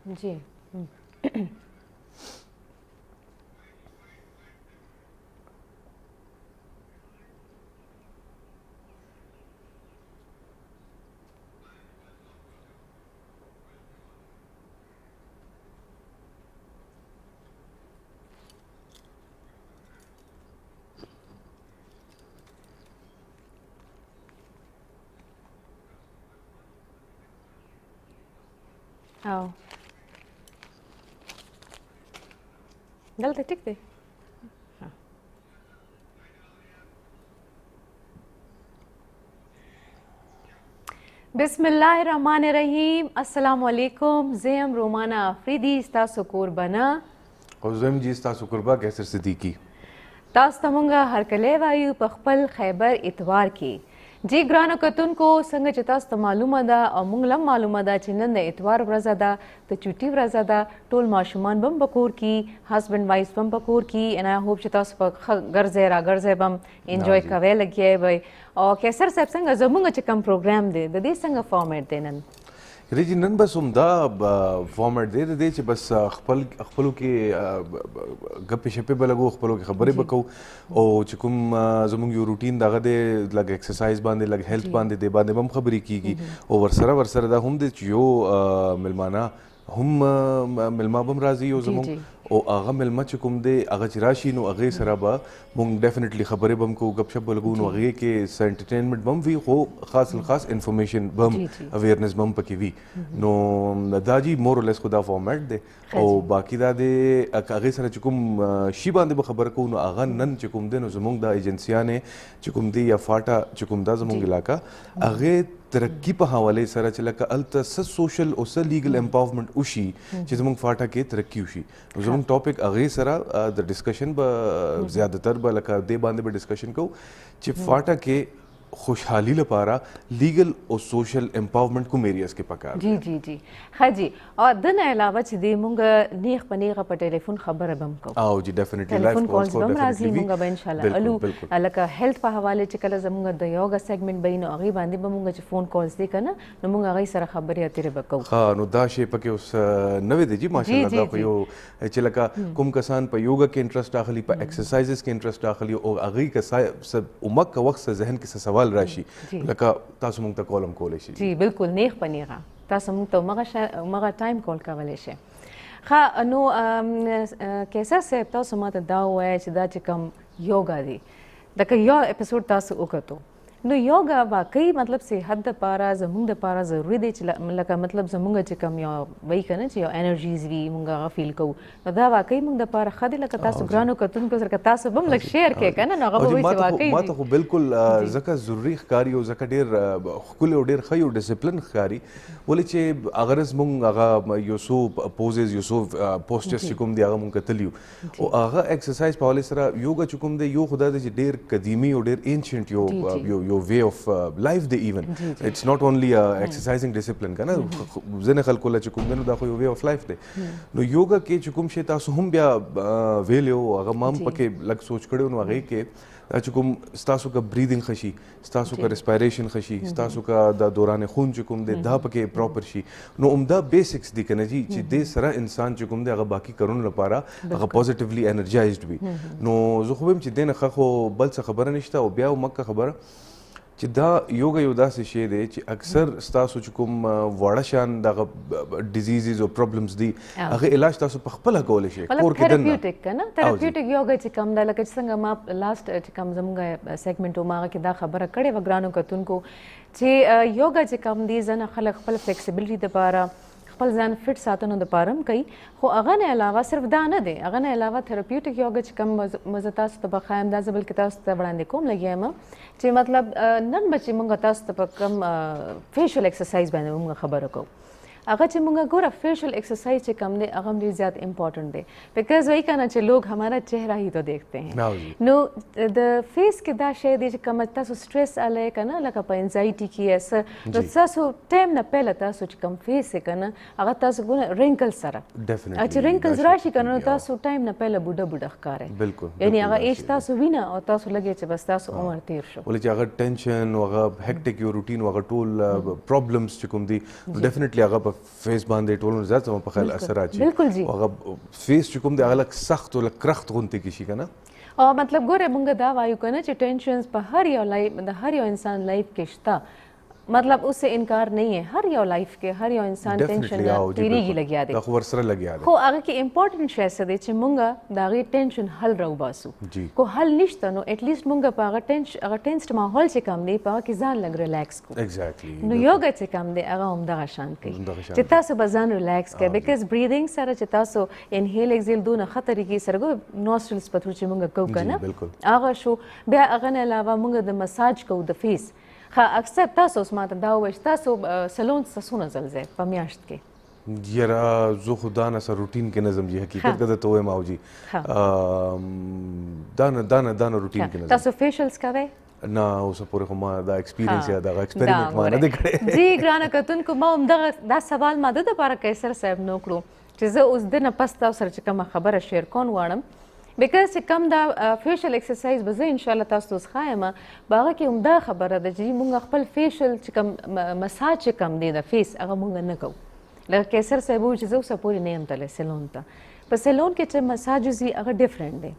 जी आओ गलत ठीक थे बिस्मिल्लाहिर्रहमानिर्रहीम अस्सलाम वालेकुम ज़ेम रोमाना अफरीदी तासु कुर्बाना और ज़म जी तासु कुर्बा कैसर सिद्दीकी तास तमुंगा हर कले वायु पखपल खैबर इतवार की जी ग्रानो कतुनको संग चितास त मालूम दा और मुंगलम मालूम दा चिन्नन द इतवार व्रजा दा तो चुटी व्रजा दा टोल माशुमान बम बकोर की हस्बैंड वाइफ बम बकोर की एंड आई होप चितास गर्जे बम एंजॉय कवे लगे भाई और कैसर साहब संग जमुंगा चिकम प्रोग्राम दे दे संग फॉर्मेट देनन जी नन बस उमदा फॉर्मेट दे च बस खपलू के गप्पे शप्पे बलगो खपलू के खबरें बको ओ चकुम जमुंग यो रूटीन दागा दे लग एक्सरसाइज बांधे लग हेल्थ बांधे दे बांधे बम खबरी की ओ वरसरा दा हम दे यो मिलमाना हम मिलमा बम राजी हो जमुंग ओ आगा मिलमा चकुम दे आगा चिराशी नो आगे सराबा मुंग डेफिनेटली खबरें बम को गपशप बलगो नो आगे के एंटरटेनमेंट बम भी हो खास इन्फॉर्मेशन बम अवेयरनेस बम पकी भी नो दाजी मोर और लेस खुदा फॉर्मेट दे ओ बाकी दा दे आगे सरा चकुम शी बांधे बखबर को नो आगा नन चकुम दे नो जमुंग दा एजेंसिया ने चकुम दे या फाटा चकुम दा जमुंग इलाका आगे तरक्की पे हवाले सरा चला का अल्त सोशल और लीगल एम्पावरमेंट उशी जमुंग फाटा के तरक्की उशी जमुंग टॉपिक आगे सरा द डिस्कशन ब ज्यादातर ब लका दे बांधे ब डिस्कशन को च फाटा के खुशहाली लपारा लीगल और सोशल एम्पावरमेंट को एरियाज के पकार जी हाँ जी और दन अलावा छिदे मुंगा नेख पनेगा पर टेलीफोन खबर बम को आओ जी डेफिनेटली टेलीफोन कॉल्स बम राजी मुंगा ब इंशाल्लाह अलू अलका हेल्थ पे हवाले चकला जमुंगा द योगा सेगमेंट बइनो अगी बांधे बमुंगा च फोन कॉल्स दे कना न मुंगा अगी सरा खबर या तेरे बको हां नो दा शे पके उस नवे दे जी माशाल्लाह दा को यो चलका कुम कसान पे योगा के इंटरेस्ट आखली पे एक्सरसाइजेस के इंटरेस्ट आखली और अगी का सब उमक का वक्त जहन के सवाल राशि लका तासु मुंग ता कॉलम कोलेशी जी बिल्कुल नेख पनेगा तासु मुंग तो मगा टाइम कॉल का वलेशे खा अनु कैसा से तासु मत दाव है चिदा चिकम योगा दी दका यो एपिसोड तासु उकतो नो योगा वाकई मतलब से हद पारा जमुंग द पारा जरूरी दे चला मतलब जमुंग चिकम यो वही कने च यो एनर्जीज वी मुंगा फील को दा वाकई मुंग द पारा खदे लका तासु ग्रानो कतुन को सरका तासु बम लग शेयर के कने न गबो वही वाकई मा तो बिल्कुल जका जरूरी खकारी ओ जका डेर कुल ओ डेर खयो डिसिप्लिन खकारी बोले चे अगरस मुंग आगा यो सो पोजेस यो सो पोस्चर्स चिकुम दे आगा मुंग कतलियो ओ आगा एक्सरसाइज पावले सरा योगा चिकुम दे यो खुदा दे डेर कदीमी ओ डेर एंशिएंट यो your way of life they even it's not only exercising discipline kana zene khalko la chukum denu da khoy way of life de no yoga ke chukum she tasu hum bya veleo aga mam pake lag soch kade no age ke चुकुम स्तासु का ब्रीदिंग खशी स्तासु का रेस्पिरेशन खशी स्तासु का दा दौरान खून चुकुम दे दा पके प्रॉपर शी नो उमदा बेसिक्स दी कने जी दे सरा इंसान चुकुम दे अगर बाकी करुन लपारा अगर पॉजिटिवली एनर्जाइज्ड भी नो जुखुबम च देन खखो बल से खबर निश्ता ओ ब्या मक्का खबर चिदा योगा योदा से शे दे च अक्सर स्तासु चुकुम वाड़ाशान दा डिजीजेस और प्रॉब्लम्स दी अगे इलाज तासु पखपला कोले शे कोर के दन थेरेप्यूटिक ना थेरेप्यूटिक योगा चिकम दा लक संग मा लास्ट चिकम जमुंगा सेगमेंट ओ मा के दा खबर कड़े वग्रानो कतुन को चे योगा चिकम दी जना खलक खपल फ्लेक्सिबिलिटी द पारा खपल जान फिट सातनो द पारम कई खो अगने अलावा सिर्फ दा न दे अगने अलावा थेरेप्यूटिक योगा चिकम मजतास त बखायम दा जबल के तास त बड़ांदे कोम लगे म चे मतलब नन बच्चे मुंगा तास त कम फेशियल एक्सरसाइज बने मुंगा खबर को अगर चे मुंगा गोरा फेशियल एक्सरसाइज चे कम ने अगम दी ज्यादा इंपॉर्टेंट दे बिकॉज वही कहना चे लोग हमारा चेहरा ही तो देखते हैं नो द फेस के दा शे दे कम तासु स्ट्रेस आले कना लका प एंजाइटी की ऐसा तो तासु टाइम न पहले तासु कम फेस से कना अगर तासु गुना रिंकल्स सरा डेफिनेटली अच्छा रिंकल्स राशि कना तासु टाइम न पहले बुढ़ा बुढ़ा करे बिल्कुल यानी अगर एज तासु विना और तासु लगे चे बस तासु उम्र तीर शो बोले अगर टेंशन वगा हेक्टिक यो रूटीन वगा टोल प्रॉब्लम्स चिकुम दी डेफिनेटली अगर په فیس باندې ټولو زیات زما په خیال اثر اچي بالکل جی هغه فیس چې کوم دی هغه لږ سخت او لږ کرخت غونتی کې شي که نه او مطلب ګوره مونږ دا وایو که نه چې ټینشنز په هر یو لایف د هر یو انسان لایف کې شته मतलब उससे इनकार नहीं है हर यो लाइफ के हर यो इंसान टेंशन तेरीगी लगिया दे خو ورسره لګیا دی خو هغه کې امپورټنت شی څه دی چې مونږ د هغې ټینشن حل راوباسو جی کو حل نشته نو ایټ لیست مونږ په هغه ټینسډ ماحول چې کم دی په هغه کې ځان لږ ریلیکس کو ایگزیکټلی نو یوګا چې کم دی هغه همدغه شان کوي چې تاسو به ځان ریلیکس کوئ بیکاز بریدینګ سره چې تاسو انهیل ایکزیل دونه ښه طریقې سره کوو نوسټرلز په تھرو چې مونږ کوو که نه هغه شو بیا هغه نه علاوه مونږ د مساج کوو د فیس ښه اکثر تاسو اوس ماته دا ووایئ چې تاسو سلون څه څونه ځل ځئ په میاشت کې یاره زه خو دا نه سره روټین کې نظم جي حقیقت که درته ووایم او جي دا نه روټین کې نظم تاسو فیشلز کوئ نه اوسه پورې خو ما دا ایکسپیرینس یا دغه ایکسپریمنټ ما نه دی کړی جی ګرانه کتونکو ما همدغه دا سوال ما د دپاره قیصر صاحب نه وکړو چې زه اوس د نه پس تاسو سره چې کومه خبره شیر کول غواړم بیکاز چې کم دا فیشل ایکسرسایز به زه انشاءالله تاسو ته اوس ښایم په هغه کې همدا خبره ده چې موږ خپل فیشل چې کوم مساج چې کم دی د فیس هغه موږ نه کوو لکه قیصر صاحب وویل چې زه اوسه پورې نه یم تللی سیلون ته په سیلون کې چې مساج وځي هغه ډفرنټ دی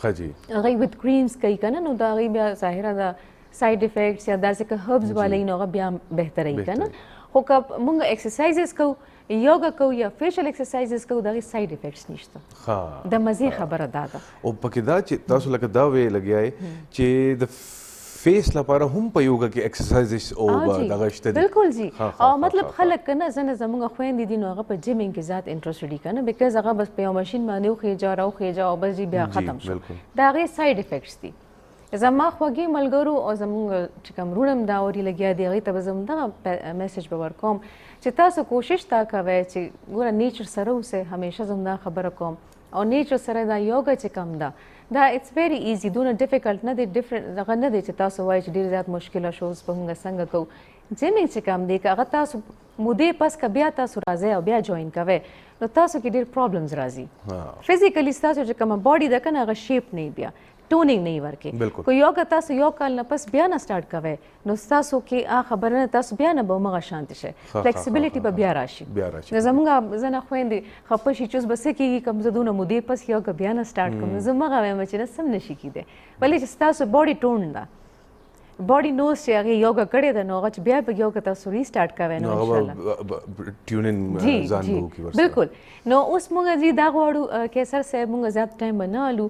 ښه جي هغوی وت کریمز کوي که نه نو د هغوی بیا ظاهره د سایډ افیکټس یا داسې که هربز والی نو هغه بیا بهتره وي که نه خو که موږ ایکسرسایزز کوو یوګا کوو یا فیشل ایکسرسایزز کوو د هغې سایډ افیکټس نشته د مزې خبره دا ده او پکې دا چې تاسو لکه دا وی لګیا چې د فیس لپاره هم په یوګا کې ایکسرسایزز او دغه شته دي بالکل جی او مطلب خلک که نه زنه زموږ خویندې دي نو هغه په جیمینګ کې زیات انټرسټډ دي که نه بیکاز هغه بس په یو ماشین باندې وخیجه راوخیجه او بس جی بیا ختم شو د هغې سایډ افیکټس دي زما خوږې ملګرو او زموږ چې کوم وروڼه هم دا اوري لګیا دي هغوی ته به زه همدغه میسج به ورکوم چې تاسو کوشش دا کوئ چې ګوره نیچر سره اوسئ همیشه زه همدا خبره کوم او نیچر سره دا یوګا چې کوم ده دا اټس ویری ایزي دونه ډیفیکلټ نه دی ډفرنټ هغه نه دی چې تاسو وایئ چې ډېر زیات مشکله شو اوس به موږ څنګه کوو جیمینګ چې کوم دی که هغه تاسو مودې پس که بیا تاسو راځئ او بیا جوین کوئ نو تاسو کې ډېر پرابلمز راځي فزیکلی ستاسو چې کومه باډي ده که نه هغه شیپ نه بیا ټونینګ نه ورکې خو یوګا تاسو یو کال نه پس بیا نه سټارټ کوئ نو ستاسو کې خبره نه تاسو بیا نه به همغه شانتې شئ فلیکسیبلیټي به بیا راشي نو زموږ زنه خویندې خفه شي چې اوس به څه کېږي که زه دونه مودې پس یوګا بیا نه سټارټ کوم نو زه همغه وایم چې نه سم نشي کیدی ولې چې ستاسو باډي ټون ده باډي نوز چې هغې یوګا کړې ده نو هغه چې بیا به یوګا تاسو ریسټارټ کوئ نو انشاءالله ټیونین ځان به وکړي ورسره بالکل نو اوس موږ جی دا غواړو قیصر صاحب موږ زیات ټایم به نه هلو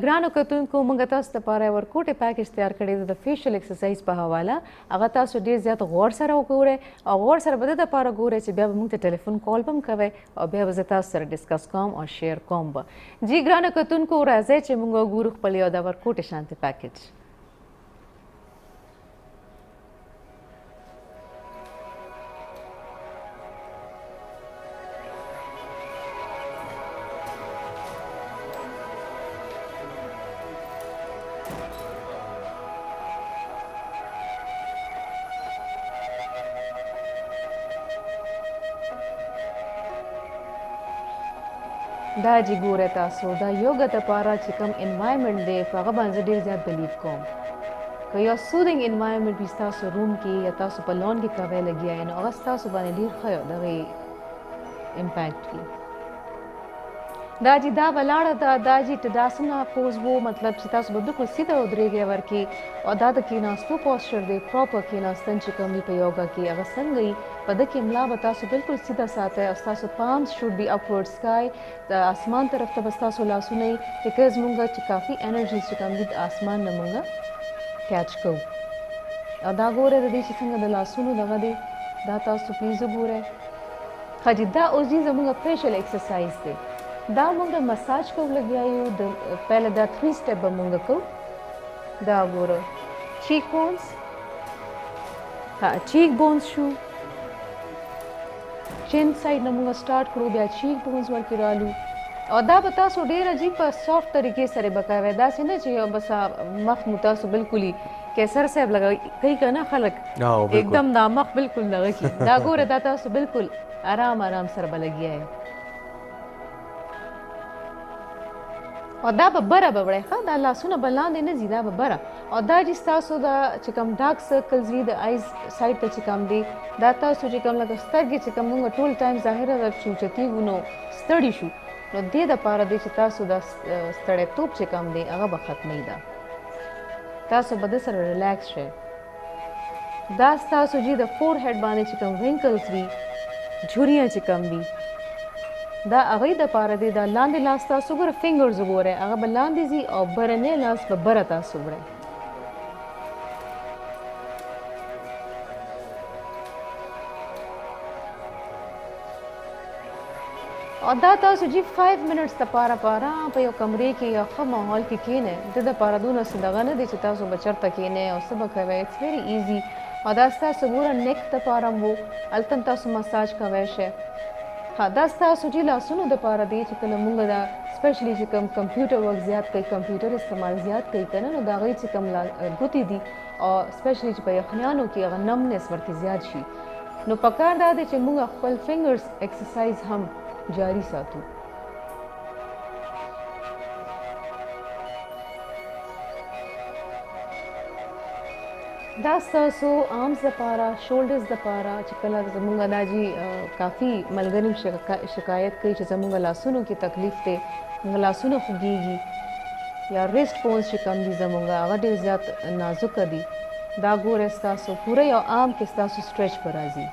ګرانو کتونکو موږ تاسو دپاره یو ورکوټې پیکیج تیار کړی دی د فیشل ایکسرسایز په حواله هغه تاسو ډېر زیات غور سره وګورئ او غور سره به د دپاره ګورئ چې بیا به موږ ته ټلیفون کال به هم کوئ او بیا به زه تاسو سره ډسکس کوم او شیر کوم به جی ګرانو کتونکو راځئ چې موږ وګورو خپل یو د ورکوټې شانتې پیکیج دا چې ګوره تاسو دا یوګا دپاره چې کوم انوایرمنټ دی په هغه باندې ډېر زیات بلیف کوم که یو سودینګ انوایرمنټ وي ستاسو روم کې یا تاسو په لون کې کوئ لګیا یې نو هغه ستاسو باندې ډېر ښه دغې امپیکټ وي دا چې دا ولاړه ده دا چې ټډاسنا پوز وو مطلب چې تاسو به بالکل سیده ودرېږئ ورکې او دا د کېناستو پوسچر دی پراپر کېناستن چې کوم وي په یوګا کې هغه څنګه وي په ده کې ملا به تاسو بالکل سیده ساتئ او ستاسو پامز شوډ بي اپورډ سکای د اسمان طرف ته به ستاسو لاسونه وي بیکاز مونږ چې کافي انرژي چې کوم دي د اسمان نه مونږ کیچ کوو او دا ګوره د دې چې څنګه د لاسونو دغه دی دا تاسو پلیز وګورئ ښه جي دا اوس جي زمونږ فیشل ایکسرسایز دی دا مونږ مساج کوو لګیا یو د پهله دا 3 سټیپ به مونږ کوو دا ګوره چیک بونز ها چیک بونز شو چین سایډ نه مونږ سټارټ کړو بیا چیک بونز ورکې رالو او دا به تاسو ډېر عجیب په سافټ طریقې سره به کوئ داسې نه چې بس مخ مو تاسو بالکل قیصر صاحب کوي که نه خلک एकदम دا مخ بالکل دغه کي دا ګوره دا تاسو بالکل آرام آرام سره به لګیا یې او دا به بره به وړی ښه دا لاسونه به لاندې نه ځي دا به بره او دا چې ستاسو دا چې کوم ډارک سرکلز وي د آیز سایډ ته چې کوم دی دا تاسو چې کوم لکه سترګې چې کوم موږ ټول ټایم ظاهره ده چې اوچتېږو نو ستړي شو نو دې دپاره دی چې تاسو دا ستړیتوب چې کوم دی هغه به ختموي دا تاسو به د سره ریلیکس شئ دا ستاسو چې د فور هیډ باندې چې کوم رینکلز وي جھریاں چې کوم دي دا هغې دپاره دی دا لاندې لاس تاسو ګوره فنګرز وګورئ هغه به لاندې ځي او برنی لاس به بره تاسو وړئ او دا تاسو جی 5 منټس دپاره په ارام په یو کمرې کې یا ښه ماحول کې کښېنئ د دپاره دونه څه دغه نه دی چې تاسو به چېرته کښېنئ او څه به کوئ اټس ویري ایزي او دا ستاسو ګوره نیک دپاره هم و هلته هم تاسو مساج کوی شئ دا ستاسو چې لاسونو دپاره دی چې کله مونږ دا سپیشلی چې کوم کمپیوټر ورک زیات کوي کمپیوټر استعمال زیات کوي که نه نو د هغې چې کوم ګوتې دي او سپیشلی چې په یخنیانو کې هغه نمنس ورته زیات شي نو پکار دا دی چې مونږ خپل فنګرز ایکسرسایز هم جاری ساتو دا ستاسو آرمز دپاره شولډرز دپاره چې کله زموږ دا جي کافي ملګري شکایت کوي چې زموږ لاسونو کې تکلیف دی زموږ لاسونه خوږیږي یا ریسټ بونز چې کم دي زموږ هغه ډېر زیات نازکه دي دا ګوره ستاسو پوره یو آرم کې ستاسو سټریچ به راځي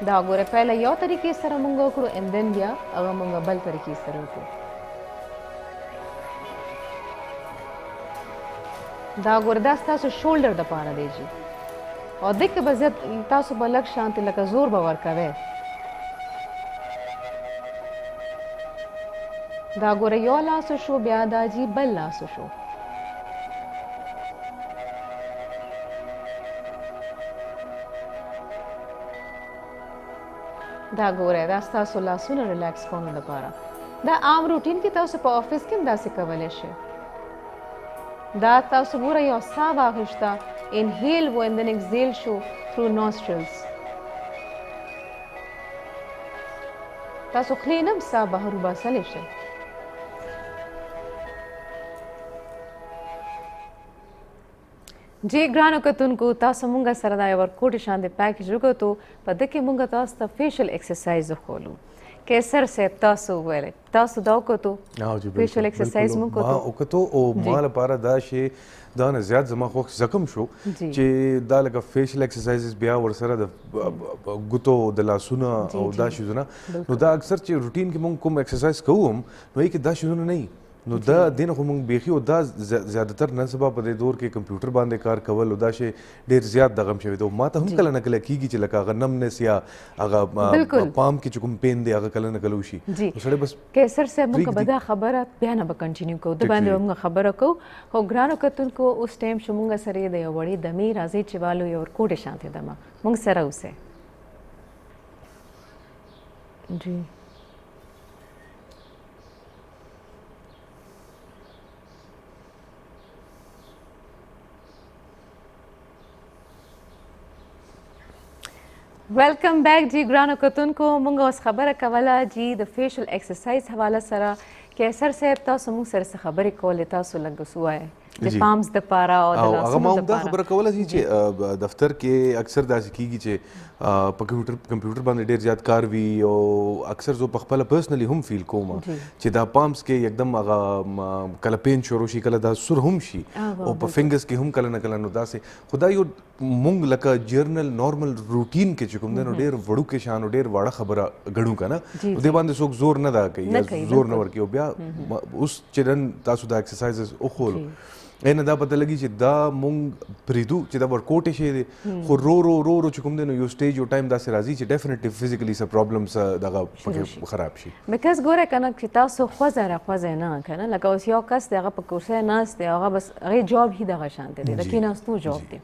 دا ګوره پهله یو طریقې سره مونږ وکړو ان دین بیا هغه مونږ بل طریقې سره وکړو دا ګوره دا ستاسو شولډر دپاره دی جي او دې کې به زیات تاسو به لږ شانتې لکه زور به ورکوئ دا ګوره یو لاسو شو بیا دا جي بل لاسو شو دا ګوره دا ستاسو لاسونه ریلیکس کولو دپاره دا عام روټین کې تاسو په آفس کې هم داسې کولی شئ دا تاسو ګوره یو ساه واخیسته انهیل و and then exhale شو through nostrils تاسو خولې نه هم ساه بهر وباسلی شئ جی ګرانو کتونکو تاسو مونږ سره دا یو ورکوټ شان د پیکیج وکړو په دې کې مونږ تاسو ته فیشل ایکسرسایز وکولو کیسر صاحب تاسو ویل تاسو دا وکړو فیشل ایکسرسایز مونږ وکړو او ما لپاره دا شی دا نه زیات زما خو زکم شو چې دا لکه فیشل ایکسرسایزز بیا ورسره د ګوتو د لاسونه او دا شیزونه نو دا اکثر چې روټین کې مونږ کوم ایکسرسایز کوو نو یې کې دا شیزونه نه نو دا دین خو مونږ بیخي او دا زیاتره نن سبا په دې دور کې کمپیوټر باندې کار کول او دا شی ډېر زیات دغه شوی دی ما ته هم کله نه کله کېږي چې لکه هغه نمنس یا هغه پام کې چې کوم پین دی هغه کله نه کله وشي سړی بس کیسر صاحب موږ به دا خبره بیا نه به کنټینیو کوو د باندې به موږ خبره کوو خو ګرانو کتونکو اوس ټایم شو موږ سره د یو وړې دمې راځي چې والو یو ورکوټې شانتې دمه موږ سره اوسئ جی ویلکم بیک جی ګرانو کتونکو مونږ اوس خبره کوله جی د فیشل ایکسرسایز حواله سره کیسر صاحب تاسو مونږ سره څه خبرې کولې تاسو لږ ووایئ د پامز دپاره او د لاسونو دپاره دا خبره کوله چې دفتر کې اکثر داسې کېږي چې په کمپیوټر باندې ډېر زیات کار وي او اکثر زه په خپله پرسنلی هم فیل کوم چې دا پامز کې یکدم هغه کله پین شروع شي کله دا سور هم شي او په فنګرز کې هم کله نه کله نو داسې خو دا یو مونږ لکه جرنل نارمل روټین کې چې کوم دی نو ډېر وړوکې شان او ډېر واړه خبره ګڼو که نه دې باندې څوک زور نه دا کوي یا زور نه ورکوي او بیا اوس چې نن تاسو دا ایکسرسایزز وښولو اینه دا پته لګي چې دا مونږ پریدو چې دا ورکوټ شي دی خو رو رو رو رو چې کوم دی نو یو سټیج یو ټایم داسې راځي چې ډیفینیټلی فزیکلی څه پرابلمس دغه پکې خراب شي بیکاز ګوره که نه چې تاسو خوځئ راخوځئ نه که نه لکه اوس یو کس دی هغه په کرسۍ ناست دی هغه بس هغې جاب هي دغه شانتې دی د کېناستو جاب دی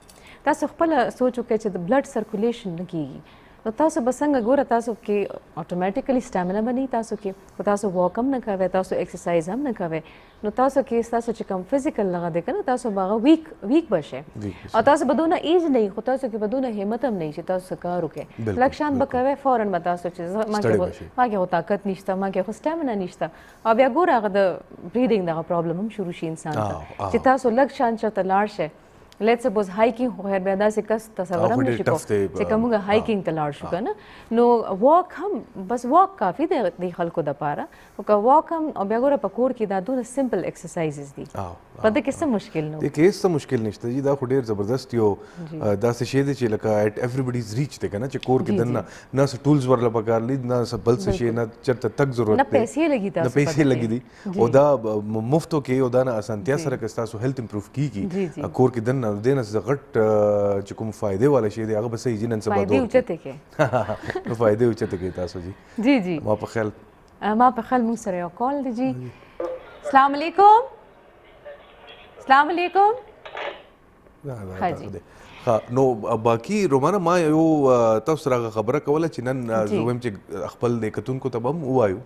تاسو خپله سوچ وکړئ چې د بلډ سرکولیشن نه کېږي نو تاسو به څنګه ګوره تاسو کې اتوماتیکلی سټامینا بنی تاسو کې خو تاسو واک هم نه کوئ تاسو ایکسرسایز هم نه کوئ نو تاسو کې تاسو چې کوم فزیکل لغه دی کنه تاسو باغه ویک بشه او تاسو بدون ایج نه خو تاسو کې بدون همت هم نه چې تاسو کار وکړئ لکشان به کوي فورن به تاسو چې ما کې طاقت نشته ما کې خو سټامینا نشته او بیا ګوره هغه د بریدینګ دغه پرابلم هم شروع شي انسان ته چې تاسو لکشان چرته لاړ شئ لیټس سپوز هایکینګ خو خیر بیا داسې کس تصور هم نشي کولی چې که موږ هایکینګ ته لاړ شو که نه نو واک هم بس واک کافي دی د خلکو دپاره خو که واک هم او بیا ګوره په کور کې دا دونه سمپل ایکسرسایزز دي په دې کې څه مشکل نه دی کې هېڅ څه مشکل نشته جي دا خو ډېر زبردست یو داسې شی دی چې لکه ایټ ایوریبډیز ریچ دی که نه چې کور کې دننه نه څه ټولز ورله پکار دي نه څه بل څه شی نه چېرته تګ ضرورت دی نه پیسې لګي تاسو نه پیسې لګي دي او دا مفتو کې او دا نه اسانتیا سره که ستاسو هیلث امپروف کیږي کور کې دننه دې نه څه غټ چې کوم فایدې والا شی دی هغه به صحیح جي نن سبا فایدې اوچتې کې نو فایدې اوچتې کې تاسو جی جی ما په خیال موږ سره یو کال دی جی السلام علیکم السلام علیکم ها جی ها نو باقي رومانه ما یو تاسو سره خبره کوله چې نن زه وایم چې خپل د کتونکو ته به هم ووایو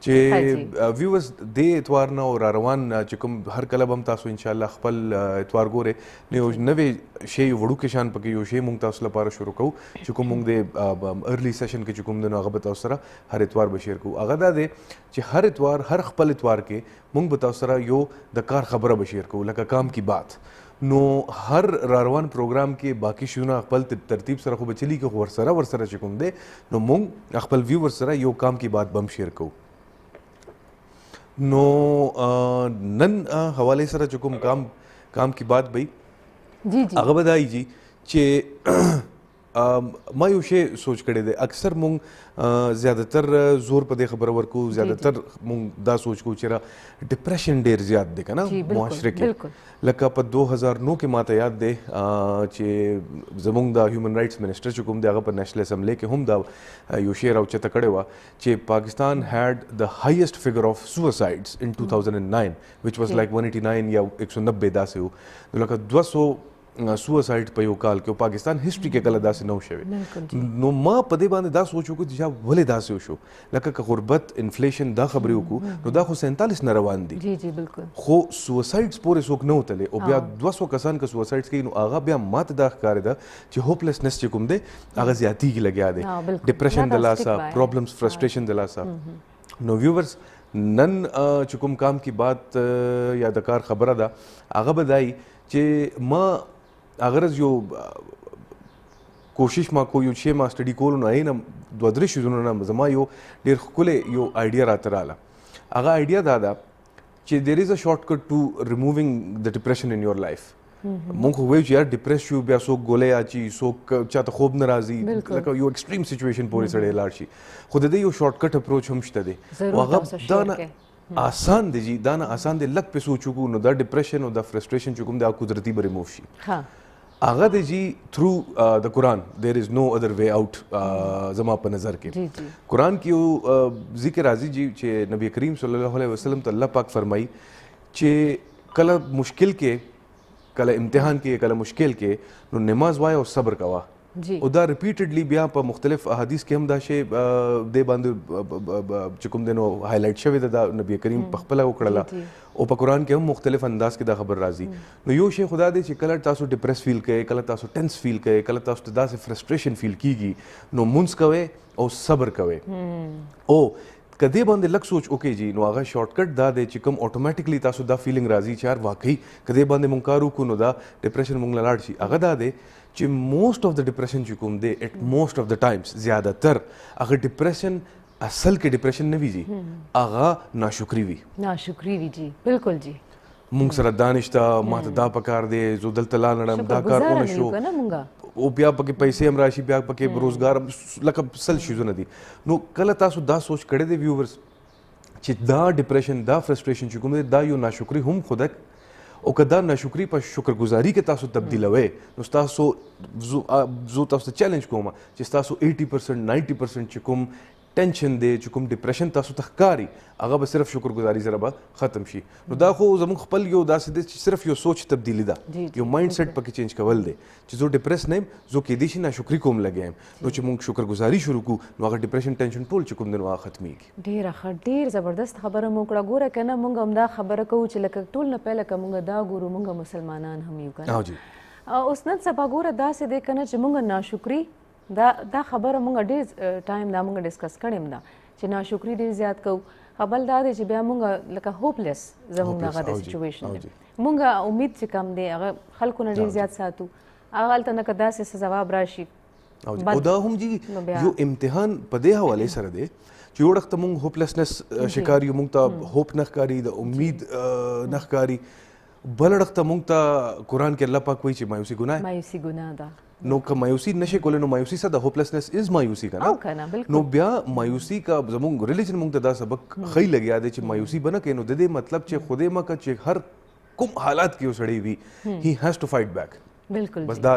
چې ویورز د اتوار نه او را روان چې کوم هر کله به هم تاسو انشاءالله خپل اتوار ګورئ نو یو نوې شی وړوکی شان پکې یو شی موږ تاسو لپاره شروع کوو چې کوم موږ د ارلی سیشن کې چې کوم دی نو هغه به تاسو سره هر اتوار به شیر کوو هغه دا دی چې هر اتوار هر خپل اتوار کې موږ به تاسو سره یو د کار خبره به شیر کوو لکه کام کی بات نو هر راروان پروګرام کې باقي شونه خپل ترتیب سره خو به چلی کې ورسره چې کوم دی نو موږ خپل ویور سره یو کام کی بات بم شیر کوو نو نن حواله سره چې کوم کام کی بات بھئی جی جی هغه بدایي جی چې ما یو شی سوچ کړی دی اکثر مونږ زیاتره زور په دې خبره ورکو زیاتره مونږ دا سوچ کو چې ډیپریشن ډیر زیات دی کنه معاشره کې لکه په 2009 کې ماته یاد دی چې زمونږ د هیومن رائټس منسٹر چې کوم دی هغه په نېشنل اسمبلی کې هم دا یو شی راوچته کړی و چې پاکستان هیډ د هایست فیګر اف سوسایډز ان 2009 which was like 189 یا 190 داسې و لکه 200 سوسایډ په یو کال کې پاکستان هیستوري کې کله داسې نه و شوی نو ما په دې باندې دا سوچ وکړو چې ولې داسې وشو لکه که غربت انفلیشن دا خبرې وکړو نو دا خو 47 نه روان دي جی جی بالکل خو سوسایډز پورې څوک نه وتلی او بیا 200 کسان که سوسایډز کوي نو هغه بیا ماته دا ښکارېده چې هوپلسنس چې کوم دی هغه زیاتېږي لګیا دی ډپریشن د لاسه پرابلمس فرسټریشن د لاسه نو ویورز نن چې کوم کام کی بات یا د کار خبره ده هغه به دای چې ما اگر یو کوشش ما کو یو شی ما سټډي کول نو اینه دوه درې شیزونه نه زما یو ډیر ښکلی یو آیډیا راته رااله هغه آیډیا دا ده چې دیر از ا شارټ کټ ټو ریمووینګ د ډپریشن ان یور لایف مونږ خو وایو چې یار ډپریس شو بیا څوک ګولۍ اچي څوک چاته خوب نه راځي لکه یو ایکسټریم سچویشن پورې سړی لاړ شي خو د دې یو شارټ کټ اپروچ هم شته دی هغه دا نه آسان دی جی دا نه آسان دی لږ پې سوچ وکړو نو دا ډپریشن او دا فرسټریشن چې کوم دی قدرتي به ریموو شي هغه دی جی تھرو د قرآن دیر از نو ادر وے آؤٹ زما په نظر کې قرآن کې یو ذکر راځي جی چې نبی کریم صلی الله علیه وسلم ته الله پاک فرمایي چې کله مشکل کې کله امتحان کې کله مشکل کې نو نماز وای او صبر کوه او دا ریپیټډلی بیا په مختلف احادیث کې هم دا شی د باندې چې کوم دی نو هایلایټ شوی دی دا نبی کریم په خپله وکړله او په قرآن کې هم مختلف انداز کې دا خبر راځي نو یو شی خدا دی چې کله تاسو ډپریس فیل کوئ کله تاسو ټینس فیل کوئ کله تاسو ته داسې فرسټریشن فیل کیږي نو مونځ کوئ او صبر کوئ او کدی باندې لږ سوچ وکړئ جی نو هغه شارټ کټ دا دی چې کوم اتوماتیکلی تاسو دا فیلینګ راځي چې یار واقعي کدی باندې مونږ کار وکړو نو دا ډپریشن مونږ لاړ شي هغه دا دی چې موسٹ آف د ډپریشن چې کوم دی ایٹ موسٹ آف د ټایمز زیادتر هغه ډپریشن اصل کې ډپریشن نه وي جی هغه ناشکری وي جی بالکل جی مونږ سره دانشته ماته دا پکار دی زه دلته لاړم دا کار ونه شو او بیا پکې پیسې هم راشي بیا پکې روزګار لکه سل شیزونه دي نو کله تاسو دا سوچ کړی دی ویورز چې دا ډپریشن دا فرسټریشن چې کوم دی دا یو ناشکری هم خودک او که دا ناشکری په شکرګزاري کې تاسو تبدیلوئ نو ستاسو زه تاسو ته چیلنج کوم چې ستاسو 80% 90% چې کوم ټینشن دی چې کوم ډپریشن تاسو ته ښکاري هغه به صرف شکرګزاري سره به ختم شي نو دا خو زموږ خپل یو داسې دی چې صرف یو سوچ تبدیلی ده یو مایند سیټ پکې چینج کول دی چې زه ډپریس نه یم زه کیدای شي ناشکري کوم لګیا یم نو چې موږ شکرګزاري شروع کړو نو هغه ډپریشن ټینشن ټول چې کوم دی نو هغه ختمیږي ډېره ښه ډېر زبردست خبره مو کړه ګوره که نه موږ همدا خبره کوو چې لکه ټول نه پیله که موږ دا ګورو موږ مسلمانان هم یو که نه اوس نن سبا ګوره داسې دی که نه چې موږ ناشکري دا خبره موږ ډېر ټایم دا موږ ډسکس کړې ده چې ناشکري ډېر زیات کوو بل دا دی چې بیا موږ لکه هوپلیس زموږ دغه د سچویشن دی موږ امید چې کم دی هغه خلکو نه ډېر زیات ساتو هغه هلته نه که داسې څه ځواب راشي او دا هم جی یو امتحان په دې حوالې سره دی چې یو وخت موږ هوپلیسنس شکار یو موږ ته هوپ نه ښکاري د امید نه ښکاري بل وخت موږ ته قرآن کې الله پاک وایي چې مایوسي ګناه ده نو که مایوسی نشي کولی نو مایوسی سره د هوپلیسنس از مایوسی کنه نو بیا مایوسی کا زموږ ریلیجن موږ ته دا سبق ښی لګیا دی چې مایوسی به نه کوې نو د دې مطلب چې خدای مکه چې هر کوم حالات کې یو سړی وي هی هیز ټو فایټ بیک بالکل بس دا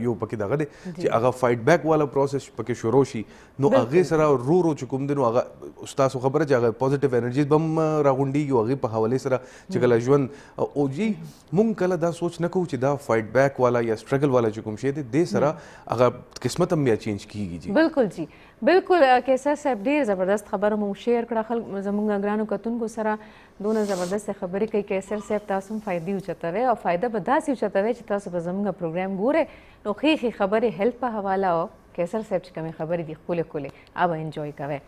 یو پکې دغه دی چې هغه فایټ بیک والا پروسس پکې شروع شي نو هغې سره رو چې کوم دی نو هغه ستاسو خبره چې هغه پازیټیو انرژي به هم راغونډېږي او هغې په حوالې سره چې کله ژوند او جی مونږ کله دا سوچ نه کوو چې دا فایټ بیک والا یا سټرګل والا چې کوم شی دی دې سره هغه قسمت هم بیا چینج کیږي جی بالکل جی بالکل کیسر صاحب ډېر زبردست خبره مو شیر کړه خلک زموږ ګرانو کتونکو سره دونه زبردست خبرې کوي کیسر صاحب تاسو هم فایدې اوچتوئ او فایده به داسې اوچتوئ چې تاسو به زموږ پروګرام ګورئ نو ښې ښې خبرې هیلپ په حواله او کیسر صاحب چې کومې خبرې دي ښکلې ښکلې هغه انجوی کوئ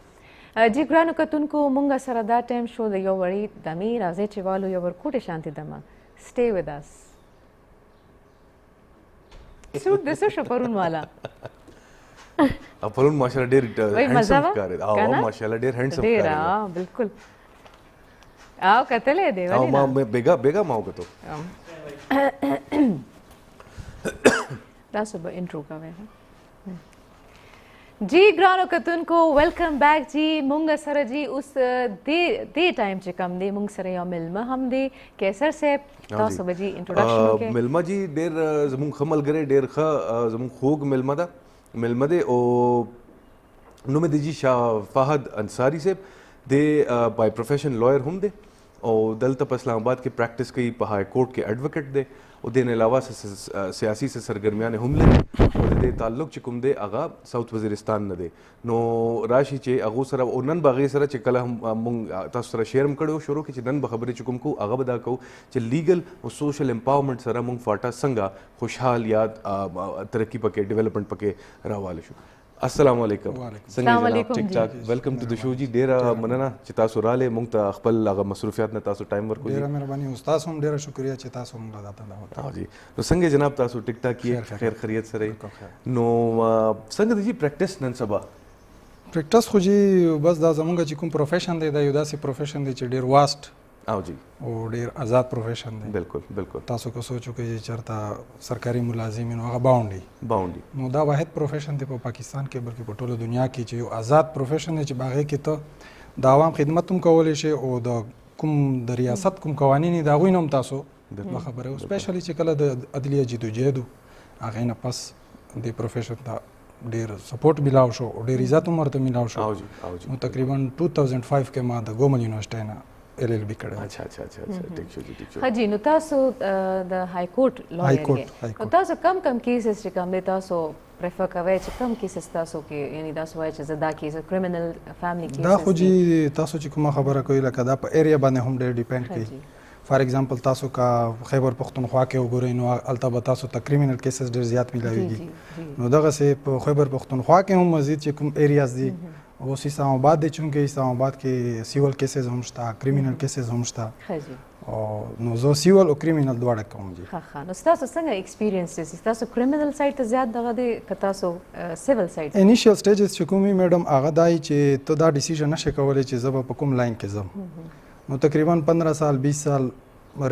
جی ګرانو کتونکو مونږ سره دا ټایم شو د یو وړې دمې راځئ چې والو یو ورکوټې شانتې دمه سټے ود اس سوټ د څه شو پرون والا پرون ماشاءالله ډېر هینډسم ښکارېد او ماشاءالله ډېر هینډسم ډېر بالکل او کتلې دی او ما بیګا ما وکړو تاسو به انټرو کوئ جی ګرانو کتونکو ویلکم بیک جی مونږ سره جی اوس دې ټایم چې کم دی مونږ سره یو ملمه هم دی کیسر صاحب تاسو به جی انټروډکشن وکړئ ملمه جی ډېر زموږ ښه ملګری ډېر ښه زموږ خوږ ملمه دی او نوم یې دی جی شاه فهد انصاري صاحب دی بای پروفیشن لویر هم دی او دلته په اسلام آباد کې پریکټس کوي په های کورټ کې ایڈوکیټ دی او دې نه علاوه سیاسي سرګرمیانې هم لري او د دې تعلق چې کوم دی هغه ساوث وزیرستان نه دی نو راشي چې هغو سره او نن به هغې سره چې کله هم مونږ تاسو سره شیر هم کړی شروع کې چې نن به خبرې چې کوم کوو هغه به دا کوو چې لیګل او سوشل امپاورمنټ سره مونږ فاټا څنګه خوشحال یاد ترقي پکې ډیولپمنټ پکې راواله شو السلام علیکم څنګه جناب ټیک ټاک ویلکم ټو د شو جی ډیره مننه چې تاسو راغلې مونږ ته خپل هغه مصروفیات نه تاسو ټایم ورکړو ډیره مهرباني استاد هم ډیره شکریا چې تاسو موږ راته دا وکړه جی نو څنګه جناب تاسو ټیک ټاک یې خیر خیریت سره نو څنګه د جی پریکټس نن سبا پریکټس خو جی بس دا زمونږ چې کوم پروفیشن دی دا یو داسې پروفیشن دی چې ډیر واسټ او جی او ډیر آزاد پروفیشن دی بالکل تاسو کو سوچو کې چرته سرکاري ملازمین هغه باونډي نو دا واحد پروفیشن دی په پاکستان کې بلکې په ټوله دنیا کې چې یو آزاد پروفیشن دی چې باغې کې ته د عوام خدمت هم کولی شي او د کوم د ریاست کوم قوانین د هغوی نه هم تاسو خبره سپیشلی چې کله د عدلیه جدوجهد هغې نه پس د پروفیشن ته ډیر سپورټ ملاو شو او ډیر عزت هم ورته ملاو شو نو تقریبا 2005 کې ما د ګومل یونیورسټۍ نه LLB کړی اچھا ټیک شو ها جی نو تاسو د های کورټ لویر یې نو تاسو کم کیسز چې کوم دی تاسو پریفر کوئ چې کم کیسز تاسو کې یعنی تاسو وایئ چې زه دا کیس کرمینل فیملی کیسز دا خو جی تاسو چې کومه خبره کوئ لکه دا په ایریا باندې هم ډېر ډیپینډ کوي فار ایگزامپل تاسو کا خیبر پختونخوا کې وګورئ نو هلته به تاسو ته کرمینل کیسز ډېر زیات میلاویږي نو دغسې په خیبر پختونخوا کې هم مزید چې کوم ایریاز دي اوس اسلام آباد دی چونکې اسلام آباد کې سیول کیسز هم شته کریمینل کیسز هم شته او نو زه سیول او کریمینل دواړه کوم جی ښه نو ستاسو څنګه ایکسپیرینس دی ستاسو کریمینل سایډ ته زیات دغه دی که تاسو سیول سایډ انیشیل سټیجز چې کوم وي میډم هغه دا چې ته دا ډیسیژن نشې کولی چې زه به په کوم لاین کې ځم نو تقریبا 15 سال 20 سال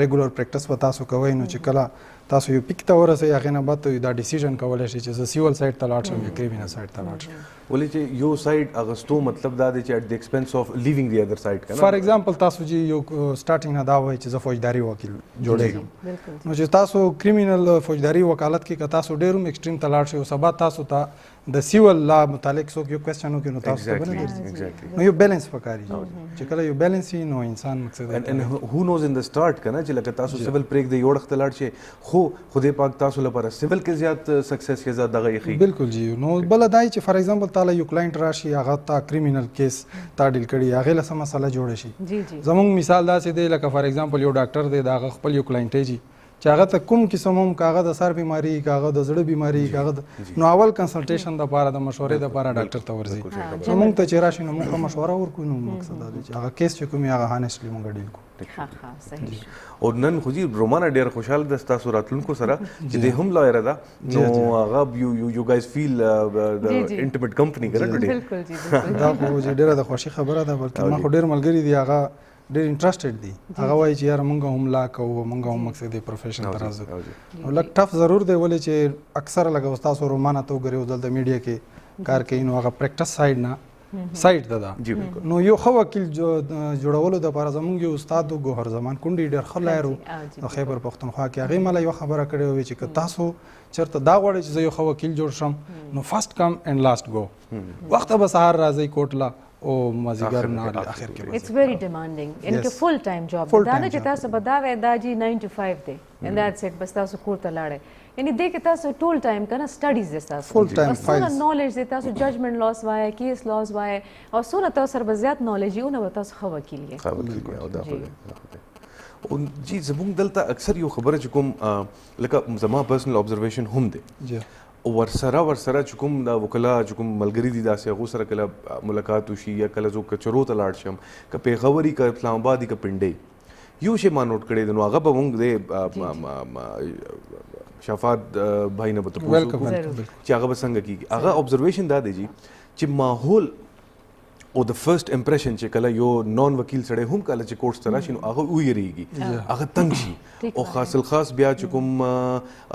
ریګولر پریکټس به تاسو کوئ نو چې کله تاسو یو پیک ته ورسئ هغې نه بعد دا ډیسیژن کولی شئ چې زه سیول سایډ ته لاړ شم یا کریمینل سایډ ته لاړ شم. ولې چې یو سایډ اغستو مطلب دا دی چې ایٹ د ایکسپنس اف لیوینګ دی ادر سایډ کنه. فار ایگزامپل تاسو چې یو سٹارټینګ نه دا وایي چې زه فوجداري وکیل جوړېږم، نو چې تاسو کریمینل فوجداري وکالت کې که تاسو ډېر هم ایکسټریم ته لاړ شئ او سبا تاسو ته د سیول لا متعلق څوک یو کوېسچن وکړي نو تاسو ته به نه درځي. نو یو بیلنس پکار دی چې کله یو بیلنس وي نو انسان مقصد and who knows in the start کنه چې لکه تاسو سیول پریک دی یو وخت لاړ شي خو خدای پاک تاسو لپاره سیول کې زیات سکسس کې زیات دغه یخي. بالکل جی. نو بل دای چې فار ایگزامپل تعالی یو کلاینټ راشي هغه تا کریمینل کیس تا ډیل کړي هغه له سم مسله جوړ شي. جی جی. زموږ مثال داسې دی لکه فار ایگزامپل یو ډاکټر دی دا خپل یو کلاینټ جی چې هغه ته کوم قسم هم کاغه د سر بیماری کاغه د زړه بیماری کاغه نو اول کنسلټیشن د لپاره د مشورې د لپاره ډاکټر ته ورځي. نو موږ ته چې راشي نو موږ مشوره ورکو. نو مقصد دا دی چې هغه کیس چې کوم هغه هانسلی موږ ډیل کوو. ها صحیح. او نن خو جی رومانه ډیر خوشاله د تاسو راتلونکو سره چې د هم لایر ده نو هغه یو گایز فیل د انټیمیټ کمپنی ګره ټوډے. بالکل جی بالکل. دا خو ډیره د خوشي خبره ده بلکې ما خو ډیر ملګری دی هغه ډېر انټرسټډ دي هغه وایي چې یاره مونږ هم لا کوو مونږ هم مقصد دی پروفیشن ته راځو. نو لږ ټف ضرور دی ولې چې اکثر لکه تاسو رومانه ته وګورئ دلته میډیا کې کار کوي نو هغه پریکټس سایډ نه سایډ ته ده. نو یو ښه وکیل جوړولو دپاره زموږ یو استاد و ګوهر زمان کونډي ډېر ښه لایر و د خیبر پښتونخوا کې هغې مله یوه خبره کړې وې چې که تاسو چېرته دا غواړئ چې زه یو ښه وکیل جوړ شم نو فرست کم اینډ لاست گو وخته به سهار راځئ کوټله او مازیګر نه اخر کې It's very demanding and it's a full time job. دا نه چې تاسو به دا وای دا جی 9 to 5 دی and that's it بس تاسو کور ته لاړئ یعنی دې کې تاسو ټول ټایم کنه سټډیز دي تاسو فول ټایم فایلز نالج دي تاسو ججمنٹ لاس وای کیس لاس وای او سونه تاسو سره زیات نالج یو نه تاسو خو وکیل یې. او دا او جی زموږ دلته اکثر یو خبره چې کوم لکه زما پرسنل ابزرویشن هم دی جی ورسره چې کوم دا وکلا چې کوم ملګری دي داسې هغو سره کله ملاقات وشي یا کله زه کچرو ته لاړ شم که پیښوري که اسلام آباد که پنډۍ یو شی ما نوټ کړی دی نو هغه به مونږ د شفاعت بھائی نه به تپوس وکړو چې هغه به څنګه کېږي. هغه ابزرویشن دا دی جی چې ماحول او د فرست امپریشن چې کله یو نان وکیل سړی هم کله چې کورټس ته راشي نو هغه ویریږي هغه تنګ شي او خاص بیا چې کوم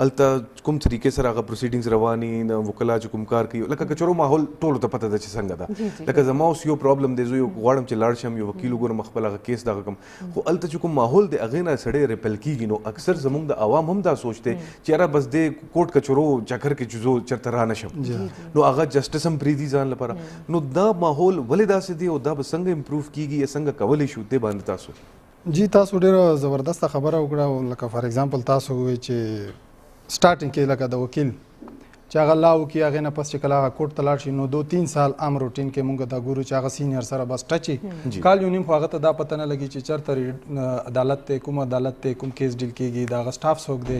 الته کوم طریقې سره هغه پروسیډینګز رواني د وکلا چې کوم کار کوي لکه کچرو ماحول ټولو ته پته ده چې څنګه ده لکه زما اوس یو پرابلم دی زه یو غواړم چې لاړ شم یو وکیل وګورم خپل هغه کیس دغه کوم خو الته چې کوم ماحول دی هغې نه سړی ریپل کېږي نو اکثر زموږ د عوام هم دا سوچ دی چې یاره بس دې کوټ کچرو چکر کې چې زه چېرته را نه شم نو هغه جسټس هم پرېږدي ځان لپاره نو دا ماحول ولې داسې دی او دا به څنګه امپروف کیږي یا څنګه کولی شو دې باندې تاسو؟ جی تاسو ډېره زبردسته خبره وکړه لکه فار ایگزامپل تاسو وایئ چې سټارټینګ کې لکه د وکیل چې هغه لا وکړي هغې نه پس چې کله هغه کوټ ته لاړ شي نو 2-3 سال عام روټین کې مونږ دا ګورو چې هغه سینیر سره بس ټچ کال یو نیم خو هغه ته دا پته نه لګي چې چېرته عدالت دی کوم عدالت دی کوم کیس ډیل کېږي د هغه سټاف څوک دی